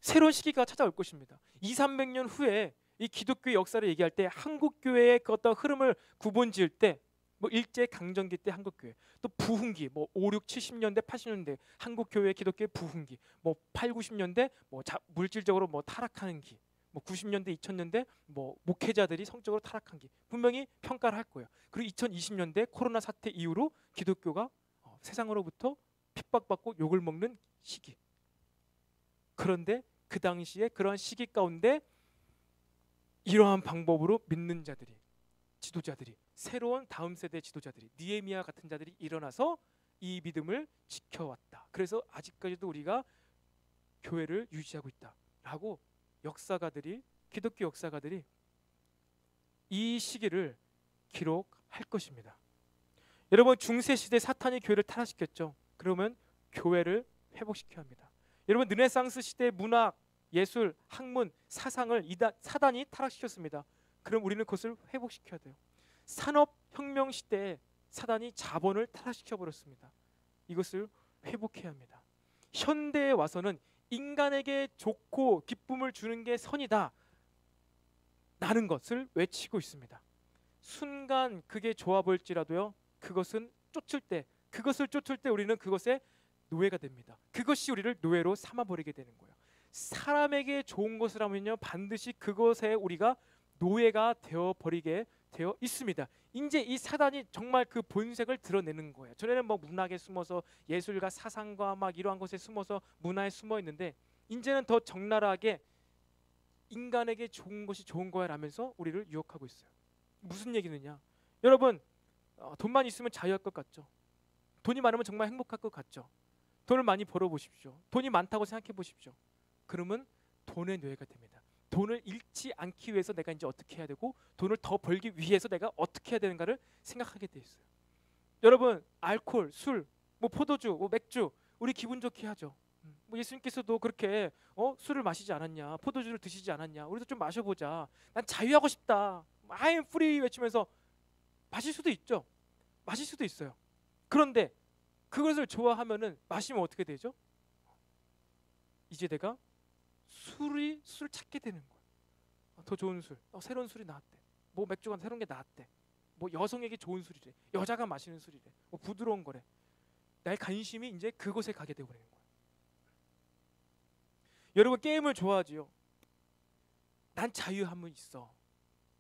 새로운 시기가 찾아올 것입니다. 200~300년 후에 이 기독교의 역사를 얘기할 때 한국 교회의 그 어떤 흐름을 구분지을 때 뭐 일제 강점기 때 한국 교회, 또 부흥기 뭐 5, 6, 70년대, 80년대 한국 교회 기독교의 부흥기, 뭐 8, 90년대 뭐 물질적으로 뭐 타락하는 기, 뭐 90년대, 2000년대 뭐 목회자들이 성적으로 타락한 기 분명히 평가를 할 거예요. 그리고 2020년대 코로나 사태 이후로 기독교가 세상으로부터 핍박받고 욕을 먹는 시기. 그런데 그 당시에 그러한 시기 가운데 이러한 방법으로 믿는 자들이, 지도자들이, 새로운 다음 세대 지도자들이, 느헤미야 같은 자들이 일어나서 이 믿음을 지켜왔다. 그래서 아직까지도 우리가 교회를 유지하고 있다라고 역사가들이, 기독교 역사가들이 이 시기를 기록할 것입니다. 여러분, 중세 시대 사탄이 교회를 타락시켰죠. 그러면 교회를 회복시켜야 합니다. 여러분, 르네상스 시대 문학, 예술, 학문, 사상을 사단이 타락시켰습니다. 그럼 우리는 그것을 회복시켜야 돼요. 산업혁명 시대에 사단이 자본을 타락시켜버렸습니다. 이것을 회복해야 합니다. 현대에 와서는 인간에게 좋고 기쁨을 주는 게 선이다 라는 것을 외치고 있습니다. 순간 그게 좋아 보일지라도요, 그것을 쫓을 때 우리는 그것에 노예가 됩니다. 그것이 우리를 노예로 삼아버리게 되는 거예요. 사람에게 좋은 것을 하면요, 반드시 그것에 우리가 노예가 되어버리게 되어 있습니다. 이제 이 사단이 정말 그 본색을 드러내는 거예요. 전에는 뭐 문학에 숨어서 예술과 사상과 막 이러한 것에 숨어서 문화에 숨어 있는데, 이제는 더 적나라하게 인간에게 좋은 것이 좋은 거야 라면서 우리를 유혹하고 있어요. 무슨 얘기느냐? 여러분, 돈만 있으면 자유할 것 같죠? 돈이 많으면 정말 행복할 것 같죠? 돈을 많이 벌어보십시오. 돈이 많다고 생각해 보십시오. 그러면 돈의 노예가 됩니다. 돈을 잃지 않기 위해서 내가 이제 어떻게 해야 되고, 돈을 더 벌기 위해서 내가 어떻게 해야 되는가를 생각하게 돼 있어요. 여러분, 알코올, 술, 뭐 포도주, 뭐 맥주, 우리 기분 좋게 하죠. 뭐 예수님께서도 그렇게 술을 마시지 않았냐, 포도주를 드시지 않았냐, 우리도 좀 마셔보자, 난 자유하고 싶다, I'm free 외치면서 마실 수도 있죠. 마실 수도 있어요. 그런데 그것을 좋아하면은 마시면 어떻게 되죠? 이제 내가 술을 찾게 되는 거예요. 더 좋은 술, 새로운 술이 나왔대. 뭐 맥주가 새로운 게 나왔대. 뭐 여성에게 좋은 술이래. 여자가 마시는 술이래. 뭐 부드러운 거래. 나의 관심이 이제 그곳에 가게 되버리는 거예요. 여러분, 게임을 좋아하지요. 난 자유함은 있어.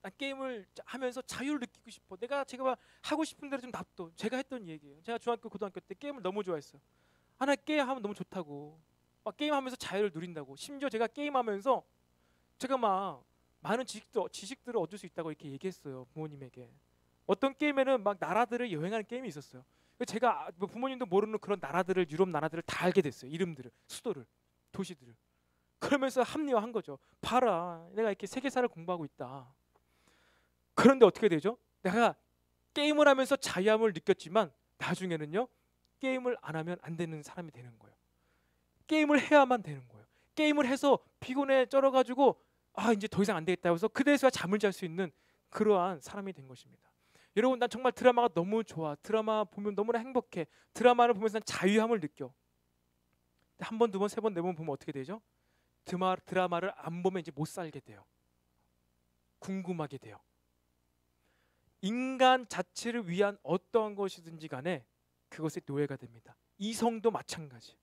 난 게임을 하면서 자유를 느끼고 싶어. 제가 하고 싶은 대로 좀 놔둬. 제가 했던 얘기예요. 제가 중학교, 고등학교 때 게임을 너무 좋아했어요. 나 게임하면 너무 좋다고. 막 게임하면서 자유를 누린다고. 심지어 제가 게임하면서 제가 막 많은 지식들을 얻을 수 있다고 이렇게 얘기했어요, 부모님에게. 어떤 게임에는 막 나라들을 여행하는 게임이 있었어요. 제가 부모님도 모르는 그런 나라들을, 유럽 나라들을 다 알게 됐어요. 이름들을, 수도를, 도시들을. 그러면서 합리화한 거죠. 봐라, 내가 이렇게 세계사를 공부하고 있다. 그런데 어떻게 되죠? 내가 게임을 하면서 자유함을 느꼈지만 나중에는요, 게임을 안 하면 안 되는 사람이 되는 거예요. 게임을 해야만 되는 거예요. 게임을 해서 피곤해 쩔어가지고 이제 더 이상 안 되겠다 해서 그대에서 잠을 잘 수 있는 그러한 사람이 된 것입니다. 여러분, 난 정말 드라마가 너무 좋아. 드라마 보면 너무나 행복해. 드라마를 보면서 난 자유함을 느껴. 한 번, 두 번, 세 번, 네 번 보면 어떻게 되죠? 드라마를 안 보면 이제 못 살게 돼요. 궁금하게 돼요. 인간 자체를 위한 어떠한 것이든지 간에 그것의 노예가 됩니다. 이성도 마찬가지.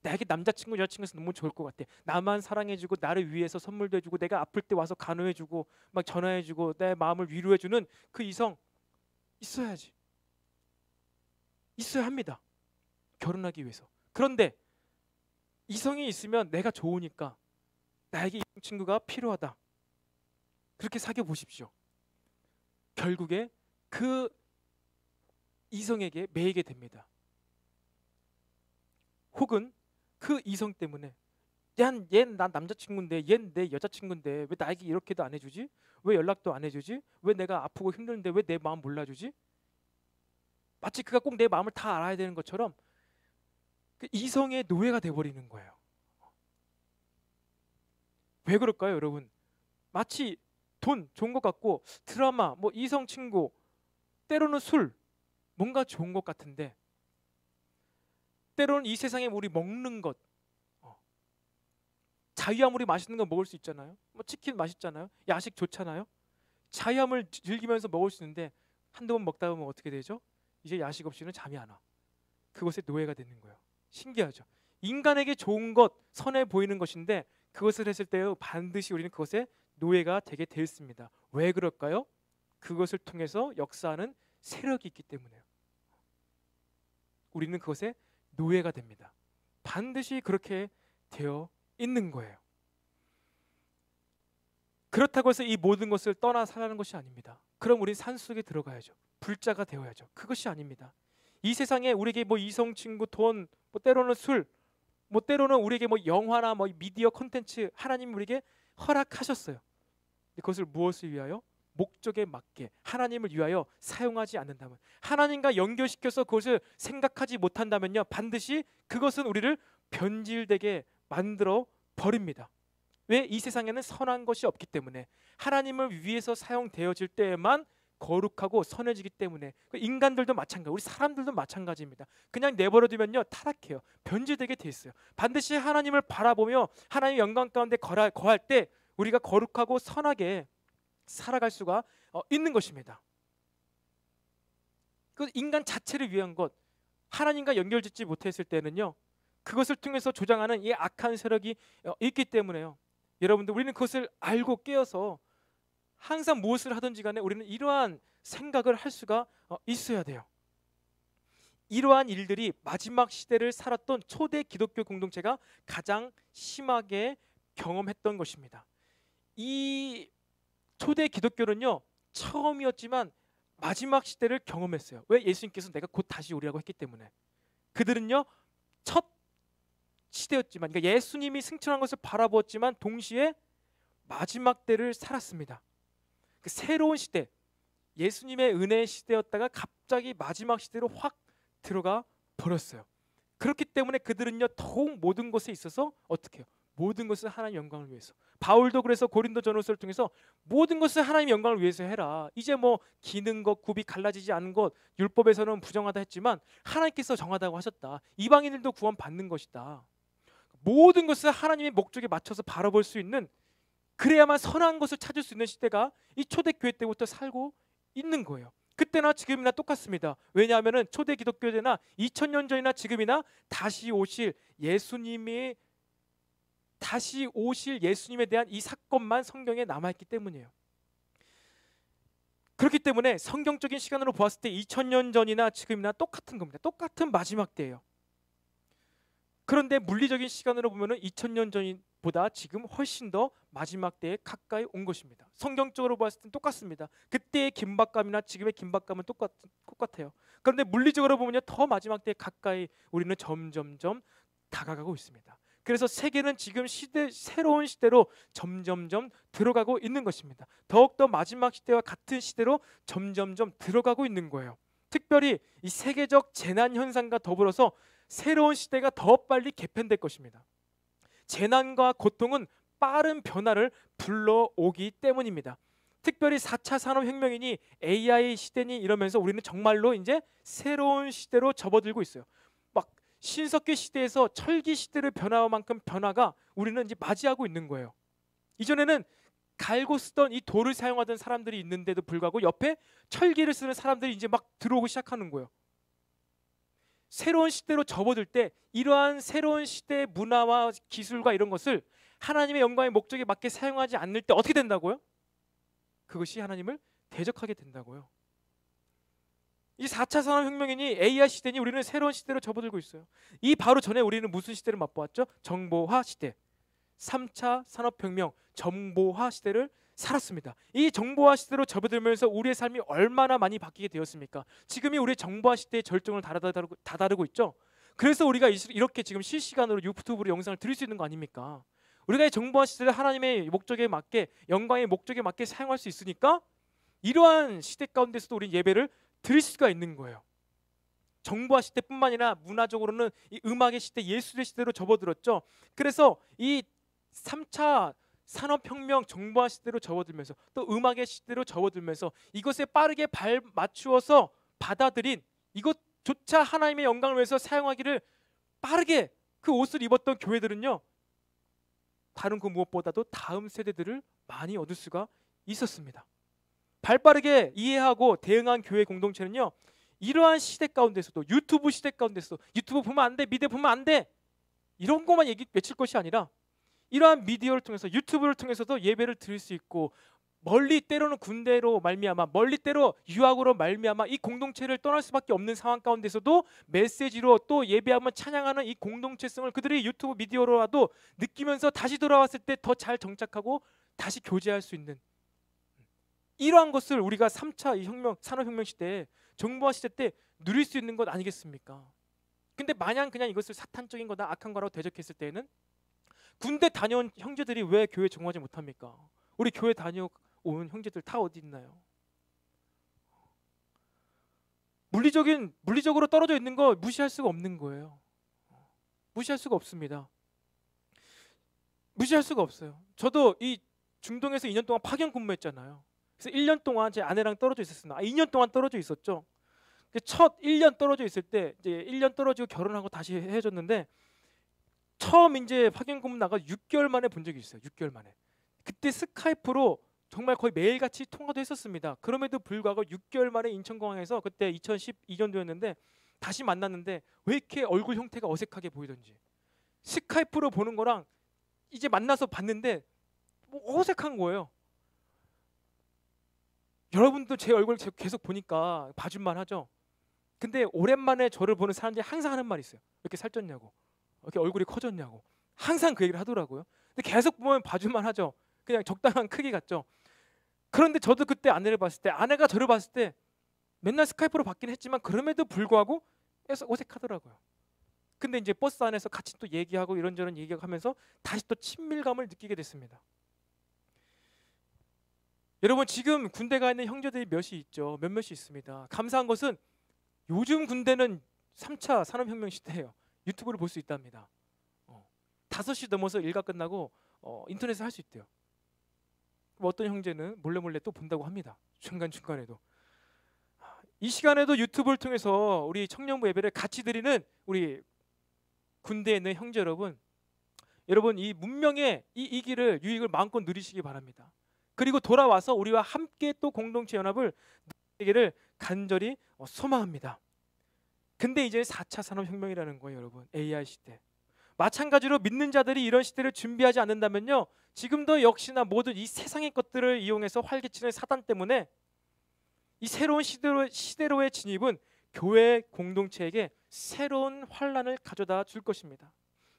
나에게 남자친구, 여자친구에서 너무 좋을 것 같아. 나만 사랑해주고 나를 위해서 선물도 해주고 내가 아플 때 와서 간호해주고 막 전화해주고 내 마음을 위로해주는 그 이성 있어야지. 있어야 합니다. 결혼하기 위해서. 그런데 이성이 있으면 내가 좋으니까 나에게 이성 친구가 필요하다. 그렇게 사귀어 보십시오. 결국에 그 이성에게 매이게 됩니다. 혹은 그 이성 때문에 얘는 난 남자친구인데 얘는 내 여자친구인데 왜 나에게 이렇게도 안 해주지? 왜 연락도 안 해주지? 왜 내가 아프고 힘든데 왜 내 마음 몰라주지? 마치 그가 꼭 내 마음을 다 알아야 되는 것처럼 그 이성의 노예가 돼버리는 거예요. 왜 그럴까요, 여러분? 마치 돈 좋은 것 같고 드라마, 뭐 이성 친구, 때로는 술, 뭔가 좋은 것 같은데 때로는 이 세상에 우리 먹는 것, 자유함, 우리 맛있는 거 먹을 수 있잖아요. 뭐 치킨 맛있잖아요. 야식 좋잖아요. 자유함을 즐기면서 먹을 수 있는데 한두 번 먹다 보면 어떻게 되죠? 이제 야식 없이는 잠이 안 와. 그것의 노예가 되는 거예요. 신기하죠? 인간에게 좋은 것, 선해 보이는 것인데 그것을 했을 때 반드시 우리는 그것의 노예가 되게 되었습니다. 왜 그럴까요? 그것을 통해서 역사하는 세력이 있기 때문에요. 우리는 그것의 노예가 됩니다. 반드시 그렇게 되어 있는 거예요. 그렇다고 해서 이 모든 것을 떠나 살라는 것이 아닙니다. 그럼 우리 산속에 들어가야죠. 불자가 되어야죠. 그것이 아닙니다. 이 세상에 우리에게 뭐 이성, 친구, 돈, 뭐 때로는 술, 뭐 때로는 우리에게 뭐 영화나 뭐 미디어 콘텐츠 하나님 우리에게 허락하셨어요. 근데 그것을 무엇을 위하여? 목적에 맞게 하나님을 위하여 사용하지 않는다면, 하나님과 연결시켜서 그것을 생각하지 못한다면요, 반드시 그것은 우리를 변질되게 만들어 버립니다. 왜? 이 세상에는 선한 것이 없기 때문에, 하나님을 위해서 사용되어질 때에만 거룩하고 선해지기 때문에. 인간들도 마찬가지, 우리 사람들도 마찬가지입니다. 그냥 내버려두면요 타락해요. 변질되게 돼 있어요. 반드시 하나님을 바라보며 하나님의 영광 가운데 거할 때 우리가 거룩하고 선하게 살아갈 수가 있는 것입니다. 그 인간 자체를 위한 것, 하나님과 연결짓지 못했을 때는요, 그것을 통해서 조장하는 이 악한 세력이 있기 때문에요. 여러분들, 우리는 그것을 알고 깨어서 항상 무엇을 하든지 간에 우리는 이러한 생각을 할 수가 있어야 돼요. 이러한 일들이 마지막 시대를 살았던 초대 기독교 공동체가 가장 심하게 경험했던 것입니다. 이 초대 기독교는요, 처음이었지만 마지막 시대를 경험했어요. 왜? 예수님께서 내가 곧 다시 오리라고 했기 때문에. 그들은요, 첫 시대였지만, 그러니까 예수님이 승천한 것을 바라보았지만 동시에 마지막 때를 살았습니다. 그 새로운 시대, 예수님의 은혜의 시대였다가 갑자기 마지막 시대로 확 들어가 버렸어요. 그렇기 때문에 그들은요, 더욱 모든 것에 있어서 어떻게 해요? 모든 것을 하나님의 영광을 위해서. 바울도 그래서 고린도전후서를 통해서 모든 것을 하나님의 영광을 위해서 해라. 이제 뭐 기는 것, 굽이 갈라지지 않은 것, 율법에서는 부정하다 했지만 하나님께서 정하다고 하셨다. 이방인들도 구원 받는 것이다. 모든 것을 하나님의 목적에 맞춰서 바라볼 수 있는, 그래야만 선한 것을 찾을 수 있는 시대가 이 초대교회 때부터 살고 있는 거예요. 그때나 지금이나 똑같습니다. 왜냐하면 초대 기독교회나 2000년 전이나 지금이나 다시 오실 예수님에 대한 이 사건만 성경에 남아있기 때문이에요. 그렇기 때문에 성경적인 시간으로 보았을 때 2000년 전이나 지금이나 똑같은 겁니다. 똑같은 마지막 때예요. 그런데 물리적인 시간으로 보면 2000년 전보다 지금 훨씬 더 마지막 때에 가까이 온 것입니다. 성경적으로 봤을 땐 똑같습니다. 그때의 긴박감이나 지금의 긴박감은 똑같아요. 그런데 물리적으로 보면 더 마지막 때에 가까이 우리는 점점점 다가가고 있습니다. 그래서 세계는 지금 새로운 시대로 점점점 들어가고 있는 것입니다. 더욱더 마지막 시대와 같은 시대로 점점점 들어가고 있는 거예요. 특별히 이 세계적 재난 현상과 더불어서 새로운 시대가 더 빨리 개편될 것입니다. 재난과 고통은 빠른 변화를 불러오기 때문입니다. 특별히 4차 산업혁명이니 AI 시대니 이러면서 우리는 정말로 이제 새로운 시대로 접어들고 있어요. 막 신석기 시대에서 철기 시대를 변화한 만큼 변화가 우리는 이제 맞이하고 있는 거예요. 이전에는 갈고 쓰던 이 돌을 사용하던 사람들이 있는데도 불구하고 옆에 철기를 쓰는 사람들이 이제 막 들어오기 시작하는 거예요. 새로운 시대로 접어들 때 이러한 새로운 시대의 문화와 기술과 이런 것을 하나님의 영광의 목적에 맞게 사용하지 않을 때 어떻게 된다고요? 그것이 하나님을 대적하게 된다고요. 이 4차 산업혁명이니 AI 시대니 우리는 새로운 시대로 접어들고 있어요. 이 바로 전에 우리는 무슨 시대를 맛보았죠? 정보화 시대. 3차 산업혁명, 정보화 시대를 살았습니다. 이 정보화 시대로 접어들면서 우리의 삶이 얼마나 많이 바뀌게 되었습니까? 지금이 우리의 정보화 시대의 절정을 다다르고 있죠. 그래서 우리가 이렇게 지금 실시간으로 유튜브로 영상을 들을 수 있는 거 아닙니까? 우리가 이 정보화 시대를 하나님의 목적에 맞게, 영광의 목적에 맞게 사용할 수 있으니까 이러한 시대 가운데서도 우리 예배를 드릴 수가 있는 거예요. 정보화 시대뿐만 아니라 문화적으로는 이 음악의 시대, 예술의 시대로 접어들었죠. 그래서 이 3차 산업혁명 정보화 시대로 접어들면서 또 음악의 시대로 접어들면서 이것에 빠르게 발 맞추어서 받아들인, 이것조차 하나님의 영광을 위해서 사용하기를 빠르게 그 옷을 입었던 교회들은요, 다른 그 무엇보다도 다음 세대들을 많이 얻을 수가 있었습니다. 발빠르게 이해하고 대응한 교회 공동체는요, 이러한 시대 가운데서도, 유튜브 시대 가운데서 유튜브 보면 안 돼, 미디어 보면 안 돼, 이런 것만 외칠 것이 아니라 이러한 미디어를 통해서, 유튜브를 통해서도 예배를 드릴 수 있고, 멀리 때로는 군대로 말미암아, 멀리 때로 유학으로 말미암아 이 공동체를 떠날 수밖에 없는 상황 가운데서도 메시지로 또 예배하면 찬양하는 이 공동체성을 그들이 유튜브 미디어로라도 느끼면서 다시 돌아왔을 때 더 잘 정착하고 다시 교제할 수 있는, 이러한 것을 우리가 3차 혁명, 산업혁명 시대에, 정보화 시대 때 누릴 수 있는 것 아니겠습니까? 근데 마냥 그냥 이것을 사탄적인 거다, 악한 거라고 대적했을 때에는 군대 다녀온 형제들이 왜 교회 정화하지 못합니까? 우리 교회 다녀온 형제들 다 어디 있나요? 물리적으로 떨어져 있는 거 무시할 수가 없는 거예요. 무시할 수가 없습니다. 무시할 수가 없어요. 저도 이 중동에서 2년 동안 파견 근무했잖아요. 그래서 1년 동안 제 아내랑 떨어져 있었습니다. 2년 동안 떨어져 있었죠. 첫 1년 떨어져 있을 때, 이제 1년 떨어지고 결혼하고 다시 헤어졌는데, 처음 이제 파견 근무 나가 6개월 만에 본 적이 있어요. 6개월 만에. 그때 스카이프로 정말 거의 매일같이 통화도 했었습니다. 그럼에도 불구하고 6개월 만에 인천공항에서, 그때 2012년도였는데 다시 만났는데 왜 이렇게 얼굴 형태가 어색하게 보이던지, 스카이프로 보는 거랑 이제 만나서 봤는데 뭐 어색한 거예요. 여러분도 제 얼굴 계속 보니까 봐줄만 하죠. 근데 오랜만에 저를 보는 사람들이 항상 하는 말이 있어요. 왜 이렇게 살쪘냐고, 왜 이렇게 얼굴이 커졌냐고, 항상 그 얘기를 하더라고요. 근데 계속 보면 봐줄만 하죠. 그냥 적당한 크기 같죠. 그런데 저도 그때 아내를 봤을 때, 아내가 저를 봤을 때 맨날 스카이프로 받긴 했지만 그럼에도 불구하고 어색하더라고요. 근데 이제 버스 안에서 같이 또 얘기하고 이런저런 얘기하면서 다시 또 친밀감을 느끼게 됐습니다. 여러분, 지금 군대 가 있는 형제들이 몇이 있죠. 몇몇이 있습니다. 감사한 것은 요즘 군대는 3차 산업혁명 시대예요. 유튜브를 볼 수 있답니다. 5시 넘어서 일과 끝나고 인터넷을 할 수 있대요. 어떤 형제는 몰래 또 본다고 합니다. 중간중간에도. 이 시간에도 유튜브를 통해서 우리 청년부 예배를 같이 드리는 우리 군대에 있는 형제 여러분, 이 문명의 이 길을, 유익을 마음껏 누리시기 바랍니다. 그리고 돌아와서 우리와 함께 또 공동체 연합을 누리기를 간절히 소망합니다. 근데 이제 4차 산업혁명이라는 거예요, 여러분. AI 시대. 마찬가지로 믿는 자들이 이런 시대를 준비하지 않는다면요, 지금도 역시나 모든 이 세상의 것들을 이용해서 활개치는 사단 때문에 이 새로운 시대로의 진입은 교회 공동체에게 새로운 환란을 가져다 줄 것입니다.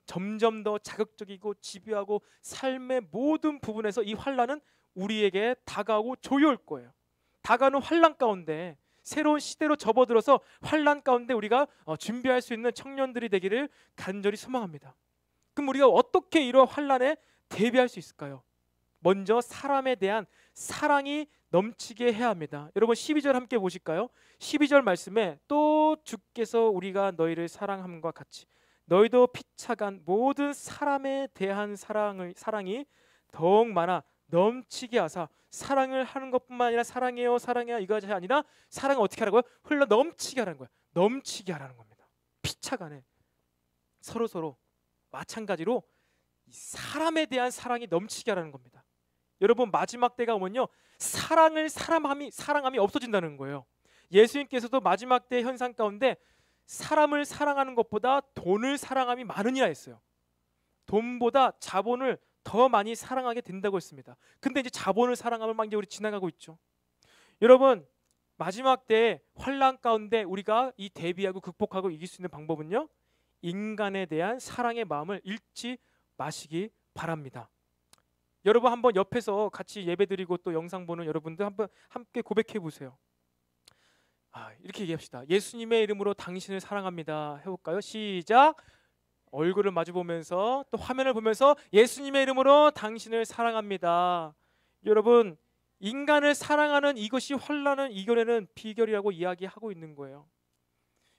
점점 더 자극적이고 집요하고 삶의 모든 부분에서 이 환란은 우리에게 다가오고 조여올 거예요. 다가오는 환란 가운데 새로운 시대로 접어들어서 환란 가운데 우리가 준비할 수 있는 청년들이 되기를 간절히 소망합니다. 그럼 우리가 어떻게 이러한 환란에 대비할 수 있을까요? 먼저 사람에 대한 사랑이 넘치게 해야 합니다. 여러분 12절 함께 보실까요? 12절 말씀에 또 주께서 우리가 너희를 사랑함과 같이 너희도 피차간 모든 사람에 대한 사랑이 더욱 많아 넘치게 하사, 사랑을 하는 것뿐만 아니라 사랑해요 이것이 아니라 사랑을 어떻게 하라고요? 흘러 넘치게 하라는 거예요. 넘치게 하라는 겁니다. 피차간에 서로 마찬가지로 사람에 대한 사랑이 넘치게 하라는 겁니다. 여러분 마지막 때가 오면요, 사랑함이 없어진다는 거예요. 예수님께서도 마지막 때 현상 가운데 사람을 사랑하는 것보다 돈을 사랑함이 많으니라 했어요. 돈보다 자본을 더 많이 사랑하게 된다고 했습니다. 근데 이제 자본을 사랑하면 막 이제 우리 지나가고 있죠. 여러분 마지막 때 환란 가운데 우리가 이 대비하고 극복하고 이길 수 있는 방법은요, 인간에 대한 사랑의 마음을 잃지 마시기 바랍니다. 여러분 한번 옆에서 같이 예배드리고 또 영상 보는 여러분들 한번 함께 고백해 보세요. 이렇게 얘기합시다. 예수님의 이름으로 당신을 사랑합니다. 해볼까요? 시작. 얼굴을 마주 보면서 또 화면을 보면서 예수님의 이름으로 당신을 사랑합니다. 여러분 인간을 사랑하는 이것이 환난을 이겨내는 비결이라고 이야기하고 있는 거예요.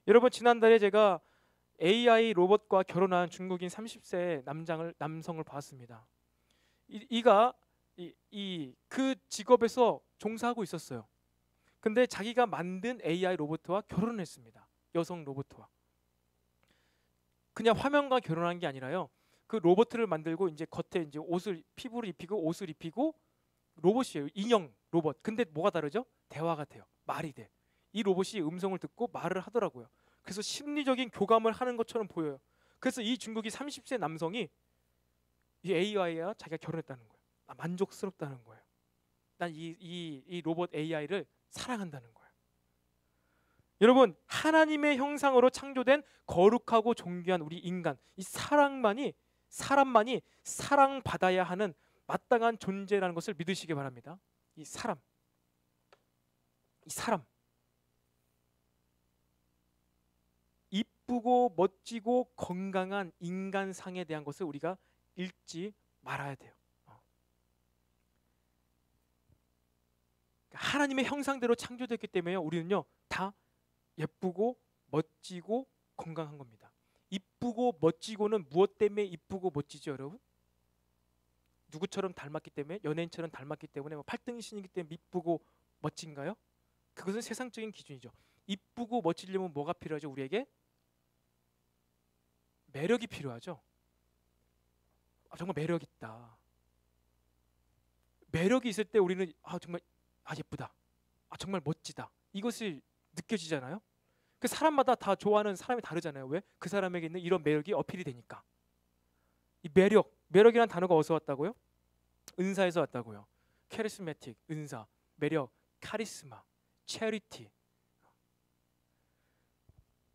여러분 지난달에 제가 AI 로봇과 결혼한 중국인 30세 남성을 봤습니다. 이가 그 직업에서 종사하고 있었어요. 근데 자기가 만든 AI 로봇과 결혼을 했습니다. 여성 로봇과. 그냥 화면과 결혼한 게 아니라요, 그 로봇을 만들고 이제 겉에 이제 피부를 입히고 옷을 입히고 로봇이에요. 인형 로봇. 근데 뭐가 다르죠? 대화가 돼요. 말이 돼. 이 로봇이 음성을 듣고 말을 하더라고요. 그래서 심리적인 교감을 하는 것처럼 보여요. 그래서 이 중국이 30세 남성이 이 AI와 자기가 결혼했다는 거예요. 만족스럽다는 거예요. 난 이 로봇 AI를 사랑한다는 거예요. 여러분, 하나님의 형상으로 창조된 거룩하고 존귀한 우리 인간, 이 사람만이 사랑받아야 하는 마땅한 존재라는 것을 믿으시기 바랍니다. 이 사람 이쁘고 멋지고 건강한 인간상에 대한 것을 우리가 잃지 말아야 돼요. 하나님의 형상대로 창조됐기 때문에 우리는요 다 예쁘고 멋지고 건강한 겁니다. 이쁘고 멋지고는 무엇 때문에 이쁘고 멋지죠, 여러분? 누구처럼 닮았기 때문에, 연예인처럼 닮았기 때문에, 팔등신이기 때문에 이쁘고 멋진가요? 그것은 세상적인 기준이죠. 이쁘고 멋지려면 뭐가 필요하죠? 우리에게 매력이 필요하죠. 정말 매력 있다. 매력이 있을 때 우리는 정말 예쁘다. 정말 멋지다. 이것이 느껴지잖아요. 그 사람마다 다 좋아하는 사람이 다르잖아요. 왜? 그 사람에게 있는 이런 매력이 어필이 되니까. 이 매력이라는 단어가 어디서 왔다고요? 은사에서 왔다고요. 카리스마틱, 은사, 매력, 카리스마, 체리티.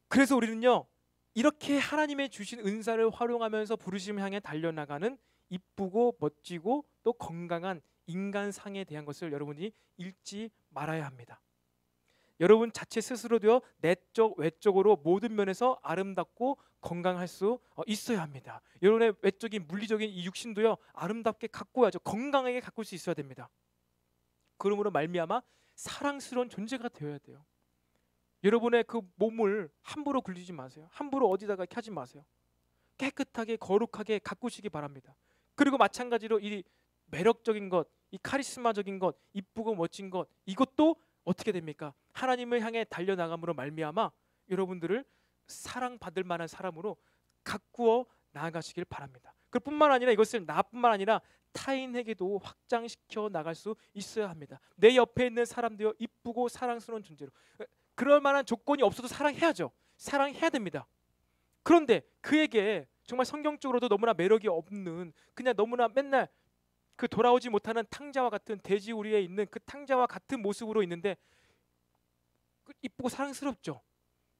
그래서 우리는요 이렇게 하나님의 주신 은사를 활용하면서 부르심을 향해 달려나가는 이쁘고 멋지고 또 건강한 인간상에 대한 것을 여러분이 잃지 말아야 합니다. 여러분 자체 스스로도요 내적 외적으로 모든 면에서 아름답고 건강할 수 있어야 합니다. 여러분의 외적인 물리적인 이 육신도요 아름답게 가꿔야죠. 건강하게 가꿀 수 있어야 됩니다. 그러므로 말미암아 사랑스러운 존재가 되어야 돼요. 여러분의 그 몸을 함부로 굴리지 마세요. 함부로 어디다가 이렇게 하지 마세요. 깨끗하게 거룩하게 가꾸시기 바랍니다. 그리고 마찬가지로 이 매력적인 것, 이 카리스마적인 것, 이쁘고 멋진 것, 이것도 어떻게 됩니까? 하나님을 향해 달려나감으로 말미암아 여러분들을 사랑받을 만한 사람으로 가꾸어 나아가시길 바랍니다. 그뿐만 아니라 이것을 나뿐만 아니라 타인에게도 확장시켜 나갈 수 있어야 합니다. 내 옆에 있는 사람도요 이쁘고 사랑스러운 존재로, 그럴 만한 조건이 없어도 사랑해야죠. 사랑해야 됩니다. 그런데 그에게 정말 성경적으로도 너무나 매력이 없는, 그냥 너무나 맨날 그 돌아오지 못하는 탕자와 같은 돼지우리에 있는 그 탕자와 같은 모습으로 있는데 이쁘고 사랑스럽죠.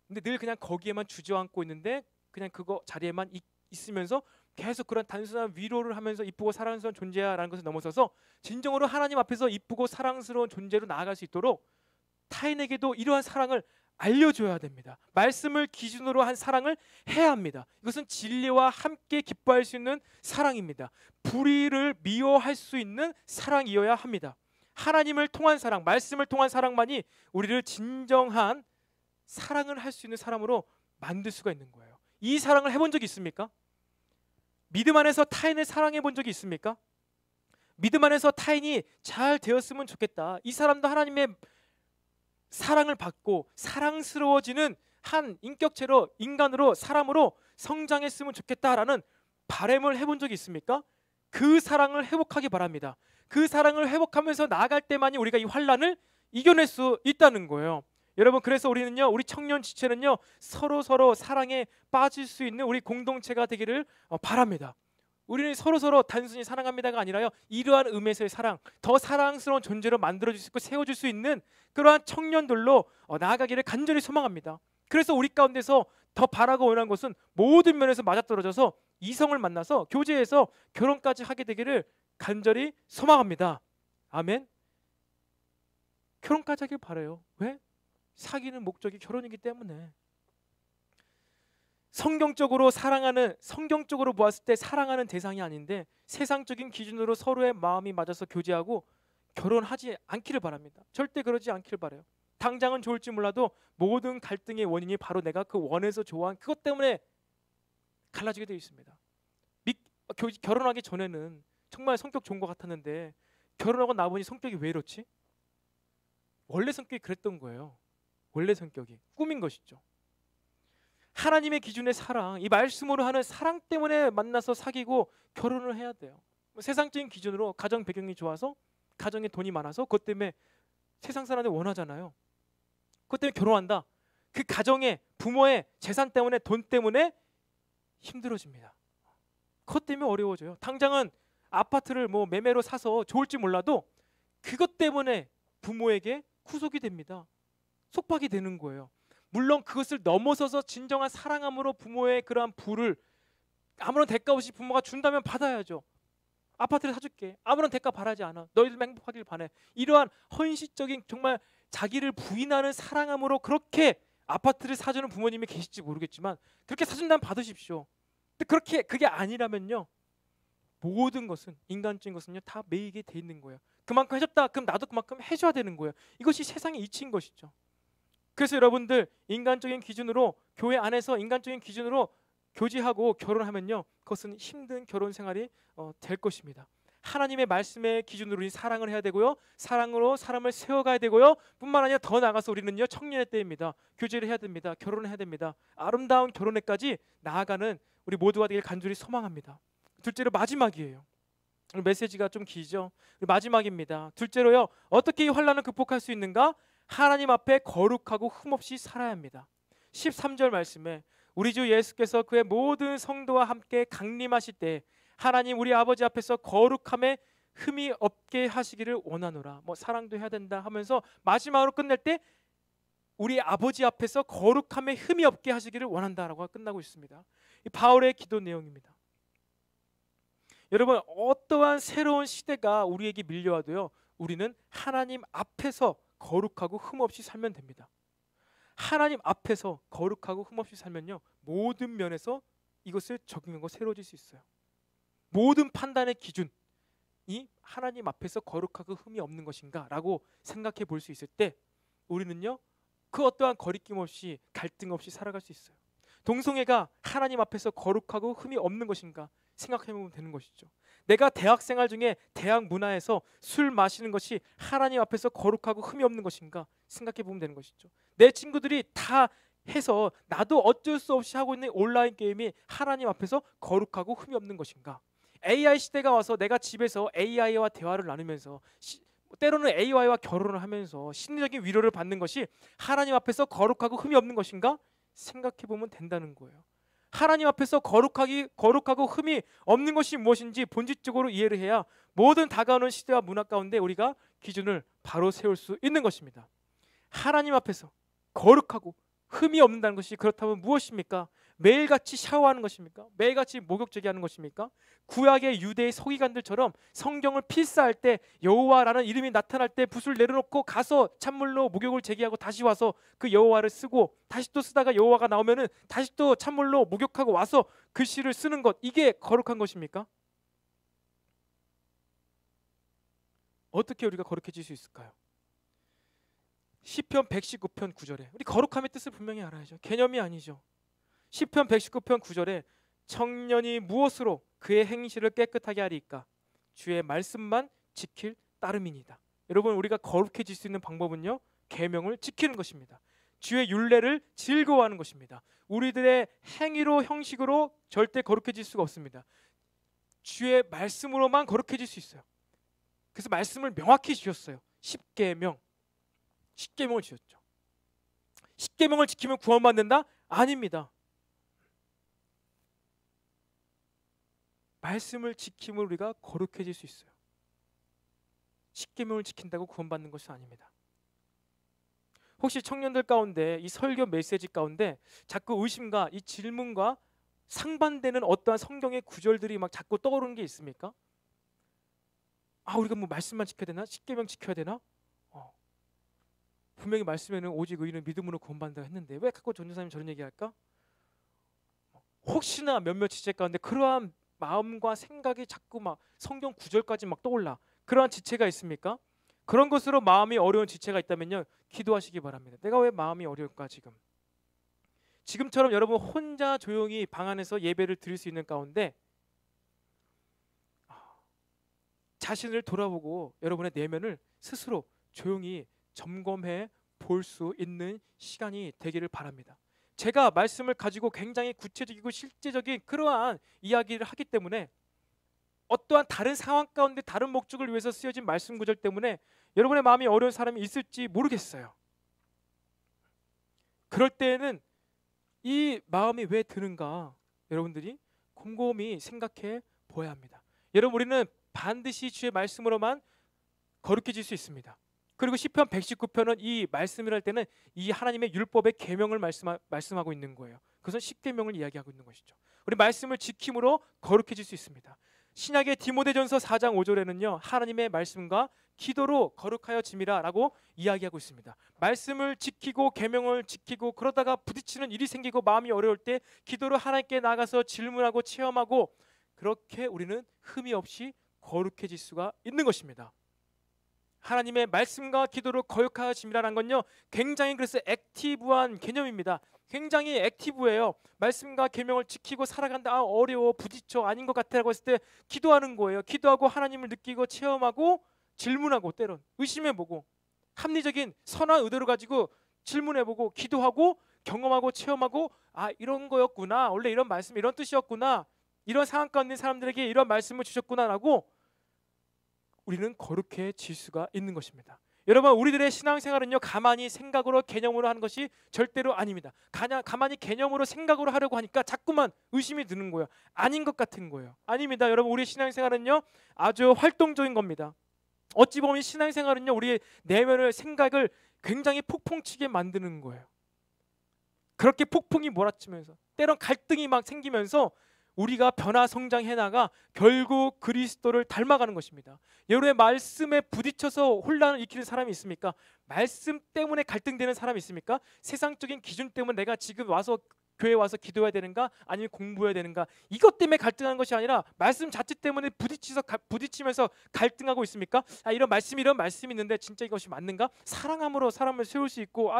근데 늘 그냥 거기에만 주저앉고 있는데 그냥 그거 자리에만 있으면서 계속 그런 단순한 위로를 하면서 이쁘고 사랑스러운 존재야라는 것을 넘어서서 진정으로 하나님 앞에서 이쁘고 사랑스러운 존재로 나아갈 수 있도록 타인에게도 이러한 사랑을 알려줘야 됩니다. 말씀을 기준으로 한 사랑을 해야 합니다. 이것은 진리와 함께 기뻐할 수 있는 사랑입니다. 불의를 미워할 수 있는 사랑이어야 합니다. 하나님을 통한 사랑, 말씀을 통한 사랑만이 우리를 진정한 사랑을 할 수 있는 사람으로 만들 수가 있는 거예요. 이 사랑을 해본 적이 있습니까? 믿음 안에서 타인을 사랑해 본 적이 있습니까? 믿음 안에서 타인이 잘 되었으면 좋겠다. 이 사람도 하나님의 사랑을 받고 사랑스러워지는 한 인격체로, 인간으로, 사람으로 성장했으면 좋겠다라는 바람을 해본 적이 있습니까? 그 사랑을 회복하기 바랍니다. 그 사랑을 회복하면서 나아갈 때만이 우리가 이 환난을 이겨낼 수 있다는 거예요. 여러분, 그래서 우리는요, 우리 청년 지체는요, 서로 사랑에 빠질 수 있는 우리 공동체가 되기를 바랍니다. 우리는 서로 단순히 사랑합니다가 아니라요, 이러한 의미에서의 사랑, 더 사랑스러운 존재로 만들어줄 수 있고 세워줄 수 있는 그러한 청년들로 나아가기를 간절히 소망합니다. 그래서 우리 가운데서 더 바라고 원하는 것은 모든 면에서 맞아떨어져서 이성을 만나서 교제해서 결혼까지 하게 되기를 간절히 소망합니다. 아멘. 결혼까지 하길 바라요. 왜? 사귀는 목적이 결혼이기 때문에. 성경적으로 보았을 때 사랑하는 대상이 아닌데 세상적인 기준으로 서로의 마음이 맞아서 교제하고 결혼하지 않기를 바랍니다. 절대 그러지 않기를 바라요. 당장은 좋을지 몰라도 모든 갈등의 원인이 바로 내가 그 원해서 좋아한 그것 때문에 갈라지게 되어 있습니다. 결혼하기 전에는 정말 성격 좋은 것 같았는데 결혼하고 나보니 성격이 왜 이렇지? 원래 성격이 그랬던 거예요. 원래 성격이 꾸민 것이죠. 하나님의 기준의 사랑, 이 말씀으로 하는 사랑 때문에 만나서 사귀고 결혼을 해야 돼요. 세상적인 기준으로 가정 배경이 좋아서 가정에 돈이 많아서 그것 때문에 세상 사람들 원하잖아요. 그것 때문에 결혼한다. 그 가정의 부모의 재산 때문에, 돈 때문에 힘들어집니다. 그것 때문에 어려워져요. 당장은 아파트를 뭐 매매로 사서 좋을지 몰라도 그것 때문에 부모에게 구속이 됩니다. 속박이 되는 거예요. 물론 그것을 넘어서서 진정한 사랑함으로 부모의 그러한 부를 아무런 대가 없이 부모가 준다면 받아야죠. 아파트를 사줄게. 아무런 대가 바라지 않아. 너희들 행복하길 바래. 이러한 헌신적인, 정말 자기를 부인하는 사랑함으로 그렇게 아파트를 사주는 부모님이 계실지 모르겠지만 그렇게 사준다면 받으십시오. 근데 그게 아니라면요, 모든 것은, 인간적인 것은요, 다 매이게 돼 있는 거예요. 그만큼 해줬다, 그럼 나도 그만큼 해줘야 되는 거예요. 이것이 세상의 이치인 것이죠. 그래서 여러분들, 인간적인 기준으로, 교회 안에서 인간적인 기준으로 교제하고 결혼하면요, 그것은 힘든 결혼 생활이 될 것입니다. 하나님의 말씀의 기준으로 사랑을 해야 되고요, 사랑으로 사람을 세워가야 되고요, 뿐만 아니라 더 나아가서 우리는요, 청년의 때입니다. 교제를 해야 됩니다. 결혼을 해야 됩니다. 아름다운 결혼에까지 나아가는 우리 모두가 되길 간절히 소망합니다. 둘째로 마지막이에요. 메시지가 좀 길죠. 마지막입니다. 둘째로요, 어떻게 이 환난을 극복할 수 있는가? 하나님 앞에 거룩하고 흠없이 살아야 합니다. 13절 말씀에 우리 주 예수께서 그의 모든 성도와 함께 강림하실 때 하나님 우리 아버지 앞에서 거룩함에 흠이 없게 하시기를 원하노라. 뭐 사랑도 해야 된다 하면서 마지막으로 끝낼 때 우리 아버지 앞에서 거룩함에 흠이 없게 하시기를 원한다라고 끝나고 있습니다. 이 바울의 기도 내용입니다. 여러분, 어떠한 새로운 시대가 우리에게 밀려와도요, 우리는 하나님 앞에서 거룩하고 흠없이 살면 됩니다. 하나님 앞에서 거룩하고 흠없이 살면요, 모든 면에서 이것을 적용하고 새로워질 수 있어요. 모든 판단의 기준이 하나님 앞에서 거룩하고 흠이 없는 것인가 라고 생각해 볼 수 있을 때 우리는요, 그 어떠한 거리낌 없이 갈등 없이 살아갈 수 있어요. 동성애가 하나님 앞에서 거룩하고 흠이 없는 것인가 생각해 보면 되는 것이죠. 내가 대학생활 중에 대학 문화에서 술 마시는 것이 하나님 앞에서 거룩하고 흠이 없는 것인가 생각해 보면 되는 것이죠. 내 친구들이 다 해서 나도 어쩔 수 없이 하고 있는 온라인 게임이 하나님 앞에서 거룩하고 흠이 없는 것인가. AI 시대가 와서 내가 집에서 AI와 대화를 나누면서 때로는 AI와 결혼을 하면서 심리적인 위로를 받는 것이 하나님 앞에서 거룩하고 흠이 없는 것인가 생각해 보면 된다는 거예요. 하나님 앞에서 거룩하고 흠이 없는 것이 무엇인지 본질적으로 이해를 해야 모든 다가오는 시대와 문화 가운데 우리가 기준을 바로 세울 수 있는 것입니다. 하나님 앞에서 거룩하고 흠이 없는다는 것이 그렇다면 무엇입니까? 매일같이 샤워하는 것입니까? 매일같이 목욕 제기하는 것입니까? 구약의 유대의 서기관들처럼 성경을 필사할 때 여호와라는 이름이 나타날 때 붓을 내려놓고 가서 찬물로 목욕을 제기하고 다시 와서 그 여호와를 쓰고 다시 또 쓰다가 여호와가 나오면은 다시 또 찬물로 목욕하고 와서 글씨를 쓰는 것, 이게 거룩한 것입니까? 어떻게 우리가 거룩해질 수 있을까요? 시편 119편 9절에 우리 거룩함의 뜻을 분명히 알아야죠. 개념이 아니죠. 시편 119편 9절에 청년이 무엇으로 그의 행실을 깨끗하게 하리까? 주의 말씀만 지킬 따름이니이다. 여러분, 우리가 거룩해질 수 있는 방법은요, 계명을 지키는 것입니다. 주의 율례를 즐거워하는 것입니다. 우리들의 행위로 형식으로 절대 거룩해질 수가 없습니다. 주의 말씀으로만 거룩해질 수 있어요. 그래서 말씀을 명확히 주셨어요. 10계명을 주셨죠. 10계명을 지키면 구원받는다? 아닙니다. 말씀을 지킴으로 우리가 거룩해질 수 있어요. 10계명을 지킨다고 구원받는 것이 아닙니다. 혹시 청년들 가운데 이 설교 메시지 가운데 자꾸 의심과 이 질문과 상반되는 어떠한 성경의 구절들이 막 자꾸 떠오르는 게 있습니까? 우리가 뭐 말씀만 지켜야 되나? 10계명 지켜야 되나? 분명히 말씀에는 오직 의인은 믿음으로 구원받는다고 했는데 왜 자꾸 전도사님이 저런 얘기할까? 혹시나 몇몇 지체 가운데 그러한 마음과 생각이 자꾸 막 성경 구절까지 막 떠올라. 그러한 지체가 있습니까? 그런 것으로 마음이 어려운 지체가 있다면요, 기도하시기 바랍니다. 내가 왜 마음이 어려울까? 지금처럼 여러분 혼자 조용히 방 안에서 예배를 드릴 수 있는 가운데 자신을 돌아보고 여러분의 내면을 스스로 조용히 점검해 볼 수 있는 시간이 되기를 바랍니다. 제가 말씀을 가지고 굉장히 구체적이고 실제적인 그러한 이야기를 하기 때문에 어떠한 다른 상황 가운데 다른 목적을 위해서 쓰여진 말씀 구절 때문에 여러분의 마음이 어려운 사람이 있을지 모르겠어요. 그럴 때에는 이 마음이 왜 드는가 여러분들이 곰곰이 생각해 보아야 합니다. 여러분, 우리는 반드시 주의 말씀으로만 거룩해질 수 있습니다. 그리고 시편 119편은 이 말씀을 할 때는 이 하나님의 율법의 계명을 말씀하고 있는 거예요. 그것은 10계명을 이야기하고 있는 것이죠. 우리 말씀을 지킴으로 거룩해질 수 있습니다. 신약의 디모데전서 4장 5절에는요 하나님의 말씀과 기도로 거룩하여 짐이라 라고 이야기하고 있습니다. 말씀을 지키고 계명을 지키고 그러다가 부딪히는 일이 생기고 마음이 어려울 때 기도로 하나님께 나가서 질문하고 체험하고 그렇게 우리는 흠이 없이 거룩해질 수가 있는 것입니다. 하나님의 말씀과 기도로 거룩하여 짐이라는 건요 굉장히 그래서 액티브한 개념입니다. 굉장히 액티브해요. 말씀과 계명을 지키고 살아간다. 어려워 부딪혀 아닌 것 같아라고 했을 때 기도하는 거예요. 기도하고 하나님을 느끼고 체험하고 질문하고 때론 의심해보고 합리적인 선한 의도를 가지고 질문해보고 기도하고 경험하고 체험하고 이런 거였구나. 원래 이런 말씀 이런 뜻이었구나. 이런 상황 가운데 사람들에게 이런 말씀을 주셨구나라고 우리는 거룩해질 수가 있는 것입니다. 여러분, 우리들의 신앙생활은요 가만히 생각으로 개념으로 하는 것이 절대로 아닙니다. 가만히 개념으로 생각으로 하려고 하니까 자꾸만 의심이 드는 거예요. 아닌 것 같은 거예요. 아닙니다. 여러분, 우리의 신앙생활은요 아주 활동적인 겁니다. 어찌 보면 신앙생활은요 우리의 내면의 생각을 굉장히 폭풍치게 만드는 거예요. 그렇게 폭풍이 몰아치면서 때론 갈등이 막 생기면서 우리가 변화 성장해 나가 결국 그리스도를 닮아가는 것입니다. 여러분의 말씀에 부딪혀서 혼란을 일으키는 사람이 있습니까? 말씀 때문에 갈등되는 사람이 있습니까? 세상적인 기준 때문에 내가 지금 와서 교회 와서 기도해야 되는가 아니면 공부해야 되는가 이것 때문에 갈등하는 것이 아니라 말씀 자체 때문에 부딪히면서 갈등하고 있습니까? 이런 말씀이 있는데 진짜 이것이 맞는가? 사랑함으로 사람을 세울 수 있고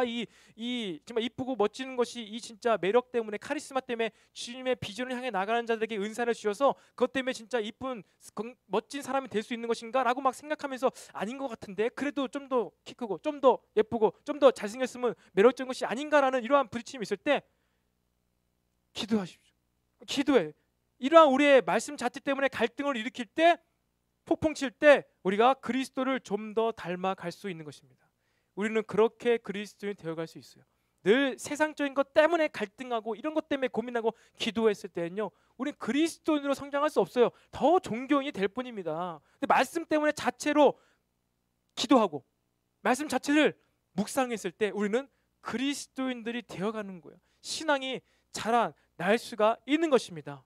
이 정말 이쁘고 멋지는 것이 이 진짜 매력 때문에 카리스마 때문에 주님의 비전을 향해 나가는 자들에게 은사를 주셔서 그것 때문에 진짜 이쁜 멋진 사람이 될 수 있는 것인가? 라고 막 생각하면서 아닌 것 같은데 그래도 좀 더 키 크고 좀 더 예쁘고 좀 더 잘생겼으면 매력적인 것이 아닌가라는 이러한 부딪힘이 있을 때 기도하십시오. 기도해. 이러한 우리의 말씀 자체 때문에 갈등을 일으킬 때 폭풍 칠 때 우리가 그리스도를 좀 더 닮아갈 수 있는 것입니다. 우리는 그렇게 그리스도인이 되어갈 수 있어요. 늘 세상적인 것 때문에 갈등하고 이런 것 때문에 고민하고 기도했을 때는요 우리는 그리스도인으로 성장할 수 없어요. 더 종교인이 될 뿐입니다. 근데 말씀 때문에 자체로 기도하고 말씀 자체를 묵상했을 때 우리는 그리스도인들이 되어가는 거예요. 신앙이 자라날 수가 있는 것입니다.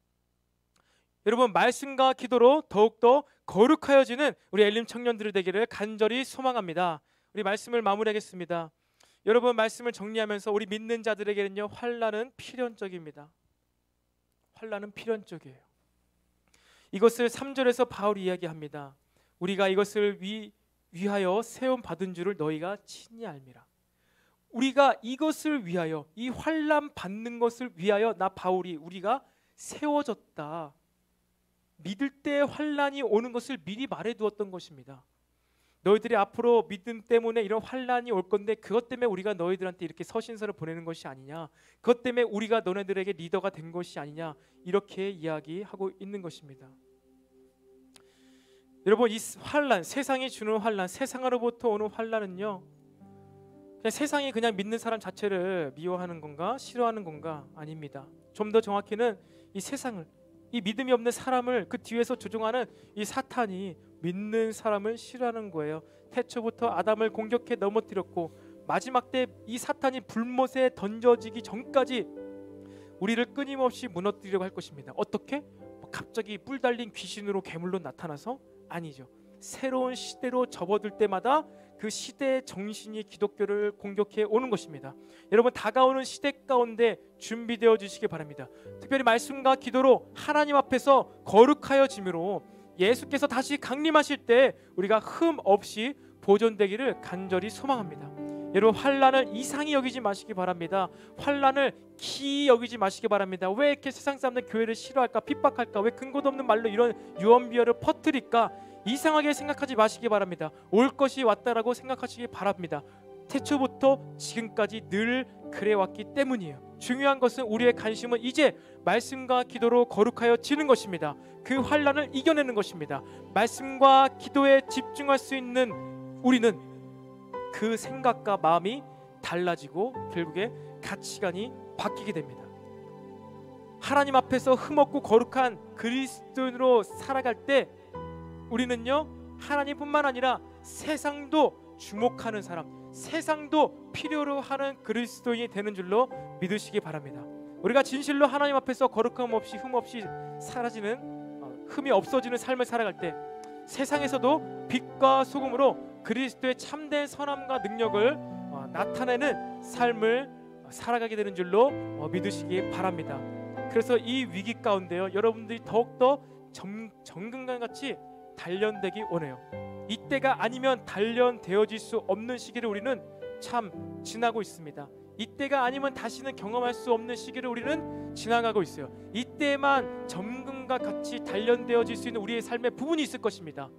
여러분, 말씀과 기도로 더욱더 거룩하여지는 우리 엘림 청년들이 되기를 간절히 소망합니다. 우리 말씀을 마무리하겠습니다. 여러분, 말씀을 정리하면서 우리 믿는 자들에게는요 환난은 필연적입니다. 환난은 필연적이에요. 이것을 3절에서 바울이 이야기합니다. 우리가 이것을 위하여 세움 받은 줄을 너희가 친히 알미라. 우리가 이것을 위하여 이 환난 받는 것을 위하여 나 바울이 우리가 세워졌다. 믿을 때 환난이 오는 것을 미리 말해두었던 것입니다. 너희들이 앞으로 믿음 때문에 이런 환난이 올 건데 그것 때문에 우리가 너희들한테 이렇게 서신서를 보내는 것이 아니냐. 그것 때문에 우리가 너네들에게 리더가 된 것이 아니냐. 이렇게 이야기하고 있는 것입니다. 여러분, 이 환난, 세상이 주는 환난, 세상으로부터 오는 환난은요 세상이 그냥 믿는 사람 자체를 미워하는 건가 싫어하는 건가 아닙니다. 좀 더 정확히는 이 세상을 이 믿음이 없는 사람을 그 뒤에서 조종하는 이 사탄이 믿는 사람을 싫어하는 거예요. 태초부터 아담을 공격해 넘어뜨렸고 마지막 때 이 사탄이 불못에 던져지기 전까지 우리를 끊임없이 무너뜨리려고 할 것입니다. 어떻게? 갑자기 뿔 달린 귀신으로 괴물로 나타나서? 아니죠. 새로운 시대로 접어들 때마다 그 시대의 정신이 기독교를 공격해 오는 것입니다. 여러분, 다가오는 시대 가운데 준비되어 주시기 바랍니다. 특별히 말씀과 기도로 하나님 앞에서 거룩하여짐으로 예수께서 다시 강림하실 때 우리가 흠 없이 보존되기를 간절히 소망합니다. 여러분, 환난을 이상히 여기지 마시기 바랍니다. 환난을 기이 여기지 마시기 바랍니다. 왜 이렇게 세상 사람들 교회를 싫어할까, 핍박할까, 왜 근거도 없는 말로 이런 유언비어를 퍼뜨릴까, 이상하게 생각하지 마시기 바랍니다. 올 것이 왔다라고 생각하시기 바랍니다. 태초부터 지금까지 늘 그래왔기 때문이에요. 중요한 것은 우리의 관심은 이제 말씀과 기도로 거룩하여지는 것입니다. 그 환난을 이겨내는 것입니다. 말씀과 기도에 집중할 수 있는 우리는 그 생각과 마음이 달라지고 결국에 가치관이 바뀌게 됩니다. 하나님 앞에서 흠없고 거룩한 그리스도인으로 살아갈 때 우리는요, 하나님뿐만 아니라 세상도 주목하는 사람, 세상도 필요로 하는 그리스도인이 되는 줄로 믿으시기 바랍니다. 우리가 진실로 하나님 앞에서 거룩함 없이 흠 없이 사라지는, 흠이 없어지는 삶을 살아갈 때 세상에서도 빛과 소금으로 그리스도의 참된 선함과 능력을 나타내는 삶을 살아가게 되는 줄로 믿으시기 바랍니다. 그래서 이 위기 가운데요, 여러분들이 더욱더 정금같이 단련되기 원해요. 이때가 아니면 단련되어질 수 없는 시기를 우리는 참 지나고 있습니다. 이때가 아니면 다시는 경험할 수 없는 시기를 우리는 지나가고 있어요. 이때만 정금과 같이 단련되어질 수 있는 우리의 삶의 부분이 있을 것입니다.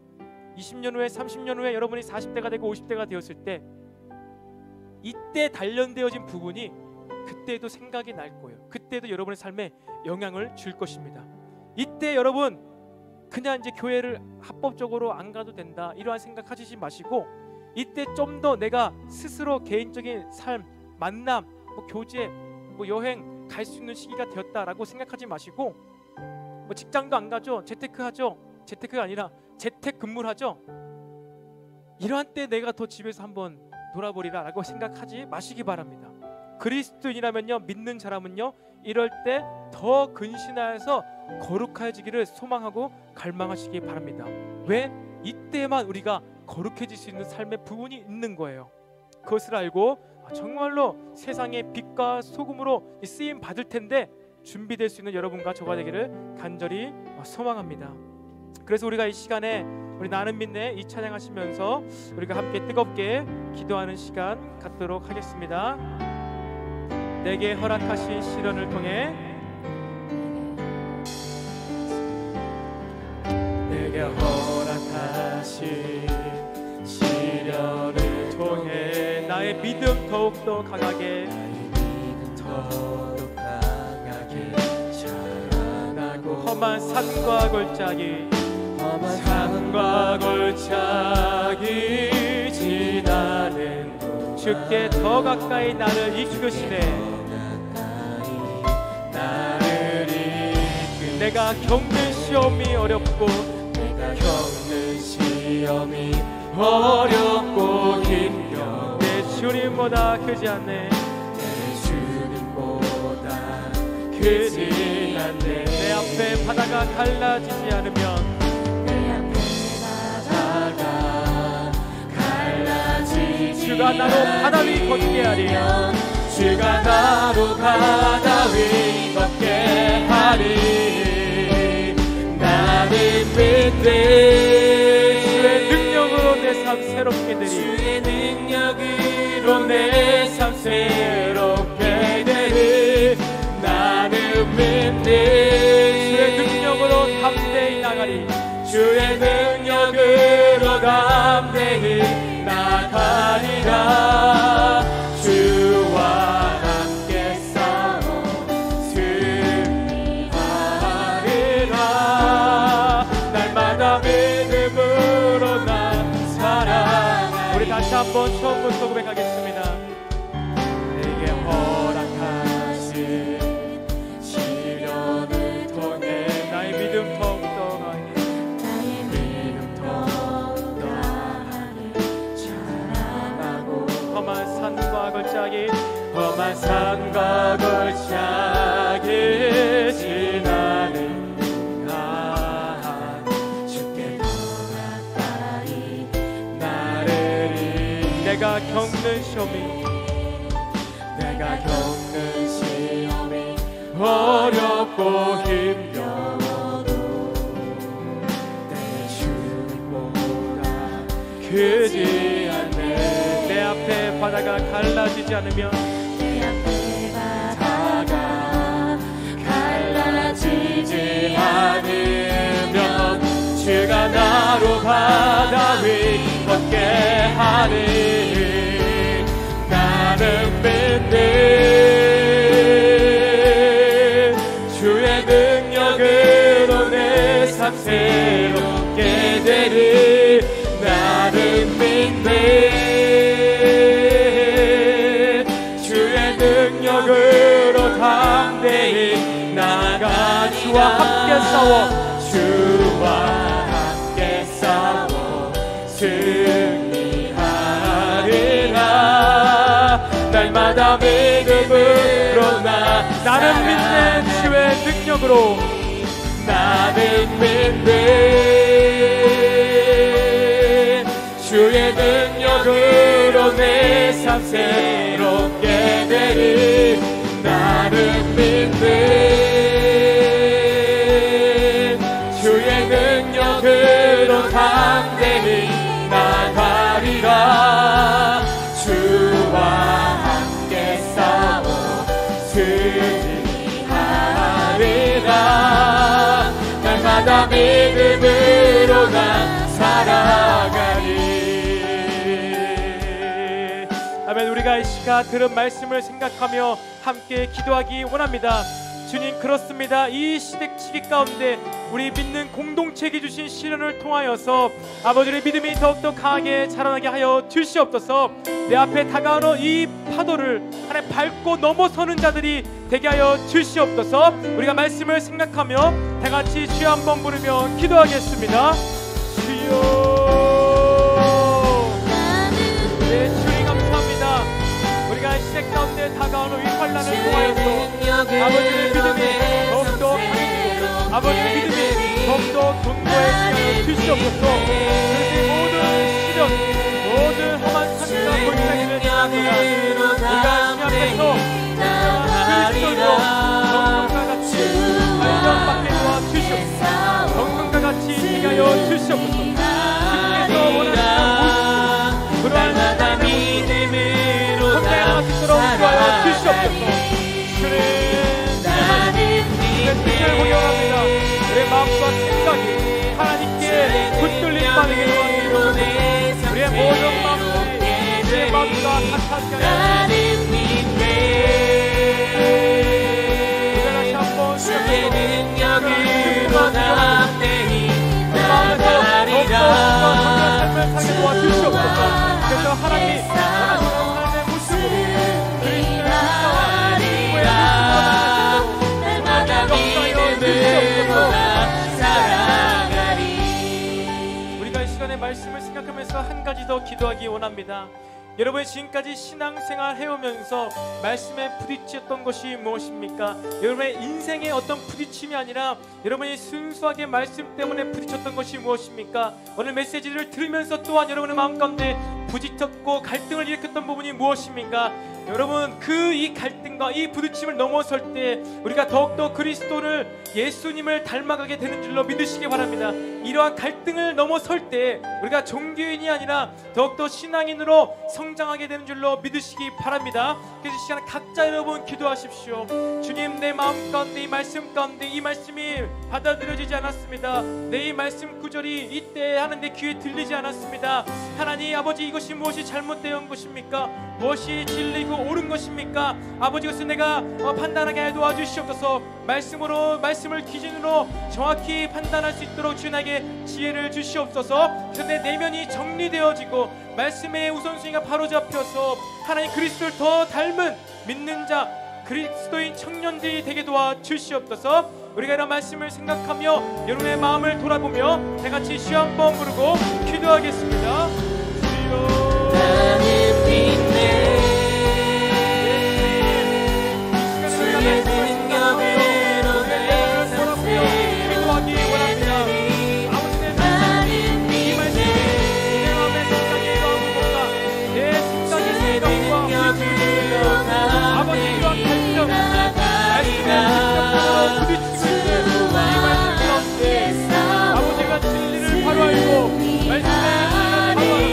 20년 후에 30년 후에 여러분이 40대가 되고 50대가 되었을 때 이때 단련되어진 부분이 그때도 생각이 날 거예요. 그때도 여러분의 삶에 영향을 줄 것입니다. 이때 여러분 그냥 이제 교회를 합법적으로 안 가도 된다 이러한 생각 하시지 마시고, 이때 좀 더 내가 스스로 개인적인 삶, 만남, 교제, 여행 갈 수 있는 시기가 되었다라고 생각하지 마시고, 직장도 안 가죠, 재테크하죠, 재테크가 아니라 재택근무를 하죠, 이러한 때 내가 더 집에서 한번 돌아보리라 라고 생각하지 마시기 바랍니다. 그리스도인이라면요, 믿는 사람은요, 이럴 때 더 근신하여서 거룩해지기를 소망하고 갈망하시기 바랍니다. 왜? 이때만 우리가 거룩해질 수 있는 삶의 부분이 있는 거예요. 그것을 알고 정말로 세상의 빛과 소금으로 쓰임 받을 텐데 준비될 수 있는 여러분과 저가 되기를 간절히 소망합니다. 그래서 우리가 이 시간에 우리 나는 믿네 이 찬양하시면서 우리가 함께 뜨겁게 기도하는 시간 갖도록 하겠습니다. 내게 허락하신 시련을 통해, 내게 허락하신 시련을 통해 나의 믿음 더욱더 강하게 자라나고, 험한 산과 골짜기 지나는 주께 더 가까이 나를 이끄시네. 내가 겪는 시험이 어렵고 힘겨워 내 주님보다 크지 않네. 내 앞에 바다가 갈라지지 않으면, 주가 나로 바다 위 걷게 하리. 주가 나로 바다 위 걷게 하리. 나는 믿네. 주의 능력으로 내 삶 새롭게 되리. 주의 능력으로 내 삶 새롭게 되리. 나는 믿네. 주의 능력으로 담대히 나가리. 주의 능력으로 담대히 나가리라. 주와 함께 싸워 승리하리라. 날마다 믿음으로 난 살아. 우리 다시 한번 처음부터 고백하겠습니다. 내게 허락하신 시련을 통해 나의 믿음 더욱더 강해, 험한 산과 골짜기 지나는 간 주께 더 가까이 나르리. 내가 겪는 시험이 어렵고 힘겨워도 내 주님보다 크지 않네. 내 앞에 바다가 갈라지지 않으면, 주가 나로 바다 위 걷게 하리. 나는 믿네. 주와 함께 싸워 주와 함께 싸워 승리하리라. 날마다 믿음으로 나는 믿는 주의 능력으로 나는 믿는 주의 능력으로 내 삶 새롭게 되리. 나는 믿는 주의 능력으로 담대히 나가리라. 주와 함께 싸워 승리하리라. 날마다 믿음으로 난 살아가리. 아멘. 우리가 이 시간 들은 말씀을 생각하며 함께 기도하기 원합니다. 주님, 그렇습니다. 이 시기 가운데 우리 믿는 공동체에게 주신 시련을 통하여서 아버지의 믿음이 더욱더 강하게 자라나게 하여 주시옵소서. 내 앞에 다가오는 이 파도를 하나님 밟고 넘어서는 자들이 되게 하여 주시옵소서. 우리가 말씀을 생각하며 다 같이 주여 한번 부르며 기도하겠습니다. 주여. 네, 주님 감사합니다. 우리가 시작 가운데 다가오는 이 환난을 통하여서 아버지의 믿음이 더욱더 강해지고 아버지의 믿음이 더욱더 견고해지게 하여 주시옵소서. 그래서 모든 시련, 모든 험한 산과 골짜기를 지나가다가 우리가 주 앞에서 그리스도로 정금과 같이 발견받게 도와주시옵소서. 정금과 같이 되게 하여 주시옵소서. 주님께서 원하시는 그러한 믿음으로 성장할 수 있도록 도와여 주시옵소서. 주님, 내 뜻을 호령합니다. 내 마음과 생각이 하나님께 붙들림 받게 도와주시옵소서. 우리의 모든 마음들이 우리의 마음과 같아지게 하여 주시옵소서. 다시 한번 주의 능력으로 담대히 나가리라. 삶을 살게 도와주시옵소서. 그래서 하나님 원하시는 삶의 모습으로 그리스도의 역사와 그리스도의 날마다 믿음으로 살아가리. 우리가 이 시간에 말씀을 생각하면서 한 가지 더 기도하기 원합니다. 여러분이 지금까지 신앙생활 해오면서 말씀에 부딪혔던 것이 무엇입니까? 여러분의 인생의 어떤 부딪힘이 아니라 여러분이 순수하게 말씀 때문에 부딪혔던 것이 무엇입니까? 오늘 메시지를 들으면서 또한 여러분의 마음 가운데 부딪혔고 갈등을 일으켰던 부분이 무엇입니까? 여러분, 이 갈등과 이 부딪힘을 넘어설 때 우리가 더욱더 그리스도를, 예수님을 닮아가게 되는 줄로 믿으시기 바랍니다. 이러한 갈등을 넘어설 때 우리가 종교인이 아니라 더욱더 신앙인으로 성장하게 되는 줄로 믿으시기 바랍니다. 그래서 이 시간에 각자 여러분 기도하십시오. 주님, 내 마음 가운데 이 말씀 가운데 이 말씀이 받아들여지지 않았습니다. 내 이 말씀 구절이 이때 하는 내 귀에 들리지 않았습니다. 하나님 아버지, 이것이 무엇이 잘못되어 온 것입니까? 무엇이 진리고 옳은 것입니까? 아버지, 그것을 내가 판단하게 해 도와주시옵소서. 말씀을 기준으로 정확히 판단할 수 있도록 주님에게 지혜를 주시옵소서. 그래서 내 내면이 정리되어지고 말씀의 우선순위가 바로 잡혀서 하나님 그리스도를 더 닮은 믿는 자, 그리스도인 청년들이 되게 도와주시옵소서. 우리가 이런 말씀을 생각하며 여러분의 마음을 돌아보며 다같이 주여 한번 부르고 기도하겠습니다. 주여, 나는 믿네. 주의 능력으로 내 삶을 기도하기 원합니다. 아버지, 이 말씀이 내 마음의 생각이 이러한 것과 내 생각의 생각과 부딪히고 아버지, 이러한 갈등, 말씀의 부딪히고 있는 이 말씀 가운데 아버지가 진리를 바로 알고 말씀의 바로 알고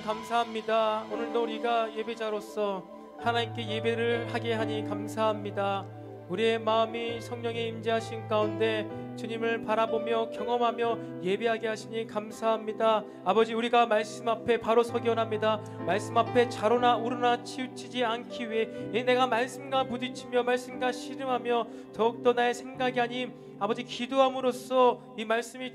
하나님 감사합니다. 오늘도 우리가 예배자로서 하나님께 예배를 하게 하니 감사합니다. 우리의 마음이 성령의 임재하신 가운데 주님을 바라보며 경험하며 예배하게 하시니 감사합니다. 아버지, 우리가 말씀 앞에 바로 서기 원합니다. 말씀 앞에 좌로나 우로나 치우치지 않기 위해 내가 말씀과 부딪히며 말씀과 씨름하며 더욱더 나의 생각이 아닌 아버지 기도함으로써 이 말씀이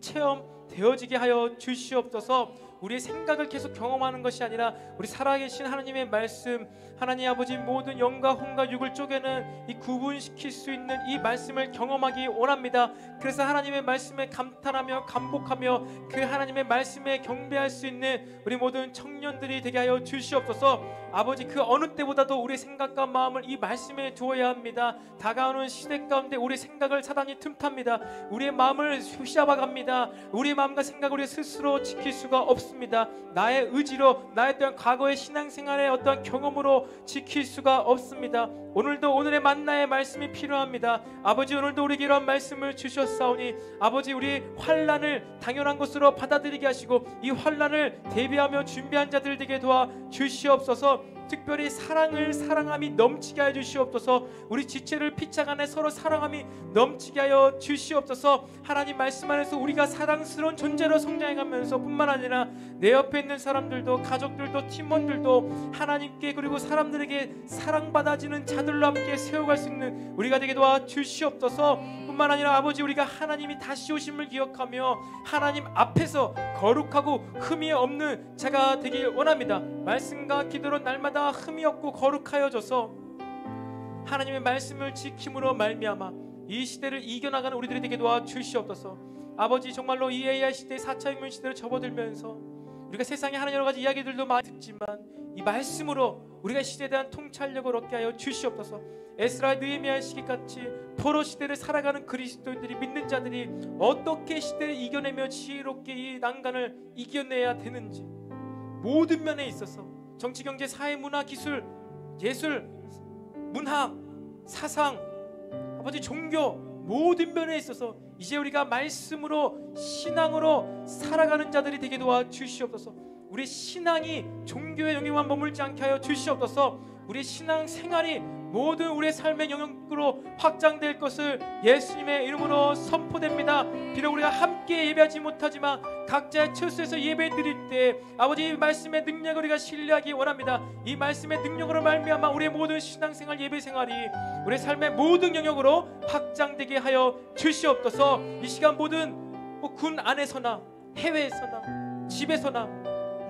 체험되어지게 하여 주시옵소서. 우리의 생각을 계속 경험하는 것이 아니라 우리 살아계신 하나님의 말씀, 하나님 아버지 모든 영과 혼과 육을 쪼개는 이 구분시킬 수 있는 이 말씀을 경험하기 원합니다. 그래서 하나님의 말씀에 감탄하며 감복하며 그 하나님의 말씀에 경배할 수 있는 우리 모든 청년들이 되게 하여 주시옵소서. 아버지, 그 어느 때보다도 우리의 생각과 마음을 이 말씀에 두어야 합니다. 다가오는 시대 가운데 우리의 생각을 사단이 틈탑니다. 우리의 마음을 휘잡아갑니다. 우리의 마음과 생각을 우리 스스로 지킬 수가 없습니다. 나의 의지로, 나의 어떤 과거의 신앙생활의 어떤 경험으로 지킬 수가 없습니다. 오늘도 오늘의 만나의 말씀이 필요합니다. 아버지, 오늘도 우리에게 이런 말씀을 주셨사오니 아버지, 우리 환난을 당연한 것으로 받아들이게 하시고 이 환난을 대비하며 준비한 자들 되게 도와 주시옵소서. 특별히 사랑을 사랑함이 넘치게 하여 주시옵소서. 우리 지체를 피차간에 서로 사랑함이 넘치게 하여 주시옵소서. 하나님 말씀 안에서 우리가 사랑스러운 존재로 성장해가면서 뿐만 아니라 내 옆에 있는 사람들도, 가족들도, 팀원들도 하나님께 그리고 사람들에게 사랑받아지는 자들로 함께 세워갈 수 있는 우리가 되게 도와 주시옵소서. 뿐만 아니라 아버지, 우리가 하나님이 다시 오심을 기억하며 하나님 앞에서 거룩하고 흠이 없는 자가 되길 원합니다. 말씀과 기도로 날마다 흠이 없고 거룩하여져서 하나님의 말씀을 지킴으로 말미암아 이 시대를 이겨나가는 우리들이 되게 도와 주시옵소서. 아버지, 정말로 이 AI 시대 4차 혁명 시대를 접어들면서 우리가 세상에 하는 여러 가지 이야기들도 많이 듣지만 이 말씀으로 우리가 시대에 대한 통찰력을 얻게 하여 주시옵소서. 에스라 느헤미야 시기같이 포로 시대를 살아가는 그리스도인들이, 믿는 자들이 어떻게 시대를 이겨내며 지혜롭게 이 난간을 이겨내야 되는지 모든 면에 있어서 정치, 경제, 사회, 문화, 기술, 예술, 문학, 사상, 아버지 종교 모든 면에 있어서 이제 우리가 말씀으로 신앙으로 살아가는 자들이 되게 도와 주시옵소서. 우리 신앙이 종교의 영역만 머물지 않게 하여 주시옵소서. 우리 신앙 생활이 모든 우리의 삶의 영역으로 확장될 것을 예수님의 이름으로 선포됩니다. 비록 우리가 함께 예배하지 못하지만 각자의 처소에서 예배 드릴 때 아버지 말씀의 능력을 우리가 신뢰하기 원합니다. 이 말씀의 능력으로 말미암아 우리의 모든 신앙생활, 예배생활이 우리의 삶의 모든 영역으로 확장되게 하여 주시옵소서. 이 시간 모든 군 안에서나 해외에서나 집에서나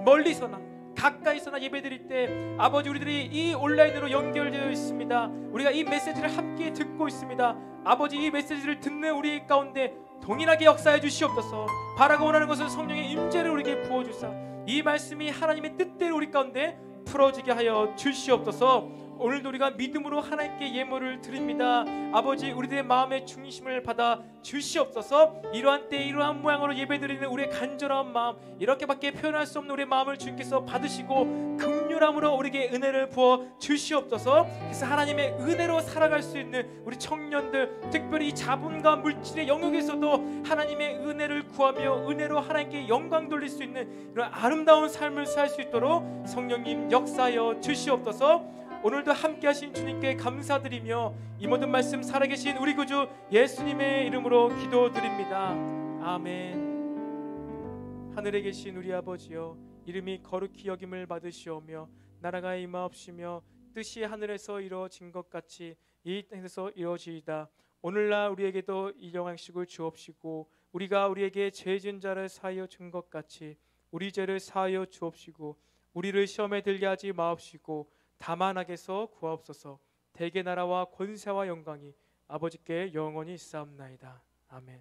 멀리서나 가까이서나 예배드릴 때 아버지, 우리들이 이 온라인으로 연결되어 있습니다. 우리가 이 메시지를 함께 듣고 있습니다. 아버지, 이 메시지를 듣는 우리 가운데 동일하게 역사해 주시옵소서. 바라고 원하는 것은 성령의 임재를 우리에게 부어주사 이 말씀이 하나님의 뜻대로 우리 가운데 풀어지게 하여 주시옵소서. 오늘도 우리가 믿음으로 하나님께 예물을 드립니다. 아버지, 우리들의 마음의 중심을 받아 주시옵소서. 이러한 때 이러한 모양으로 예배드리는 우리의 간절한 마음, 이렇게밖에 표현할 수 없는 우리의 마음을 주님께서 받으시고 긍휼함으로 우리에게 은혜를 부어 주시옵소서. 그래서 하나님의 은혜로 살아갈 수 있는 우리 청년들, 특별히 이 자본과 물질의 영역에서도 하나님의 은혜를 구하며 은혜로 하나님께 영광 돌릴 수 있는 이런 아름다운 삶을 살 수 있도록 성령님 역사하여 주시옵소서. 오늘도 함께 하신 주님께 감사드리며 이 모든 말씀 살아계신 우리 구주 예수님의 이름으로 기도드립니다. 아멘. 하늘에 계신 우리 아버지여, 이름이 거룩히 여김을 받으시오며 나라가 임하옵시며 뜻이 하늘에서 이루어진 것 같이 이 땅에서 이루어지이다. 오늘날 우리에게도 일용할 양식을 주옵시고 우리가 우리에게 죄 지은 자를 사하여 준 것 같이 우리 죄를 사하여 주옵시고 우리를 시험에 들게 하지 마옵시고 다만 악에서 구하옵소서. 대개 나라와 권세와 영광이 아버지께 영원히 있사옵나이다. 아멘.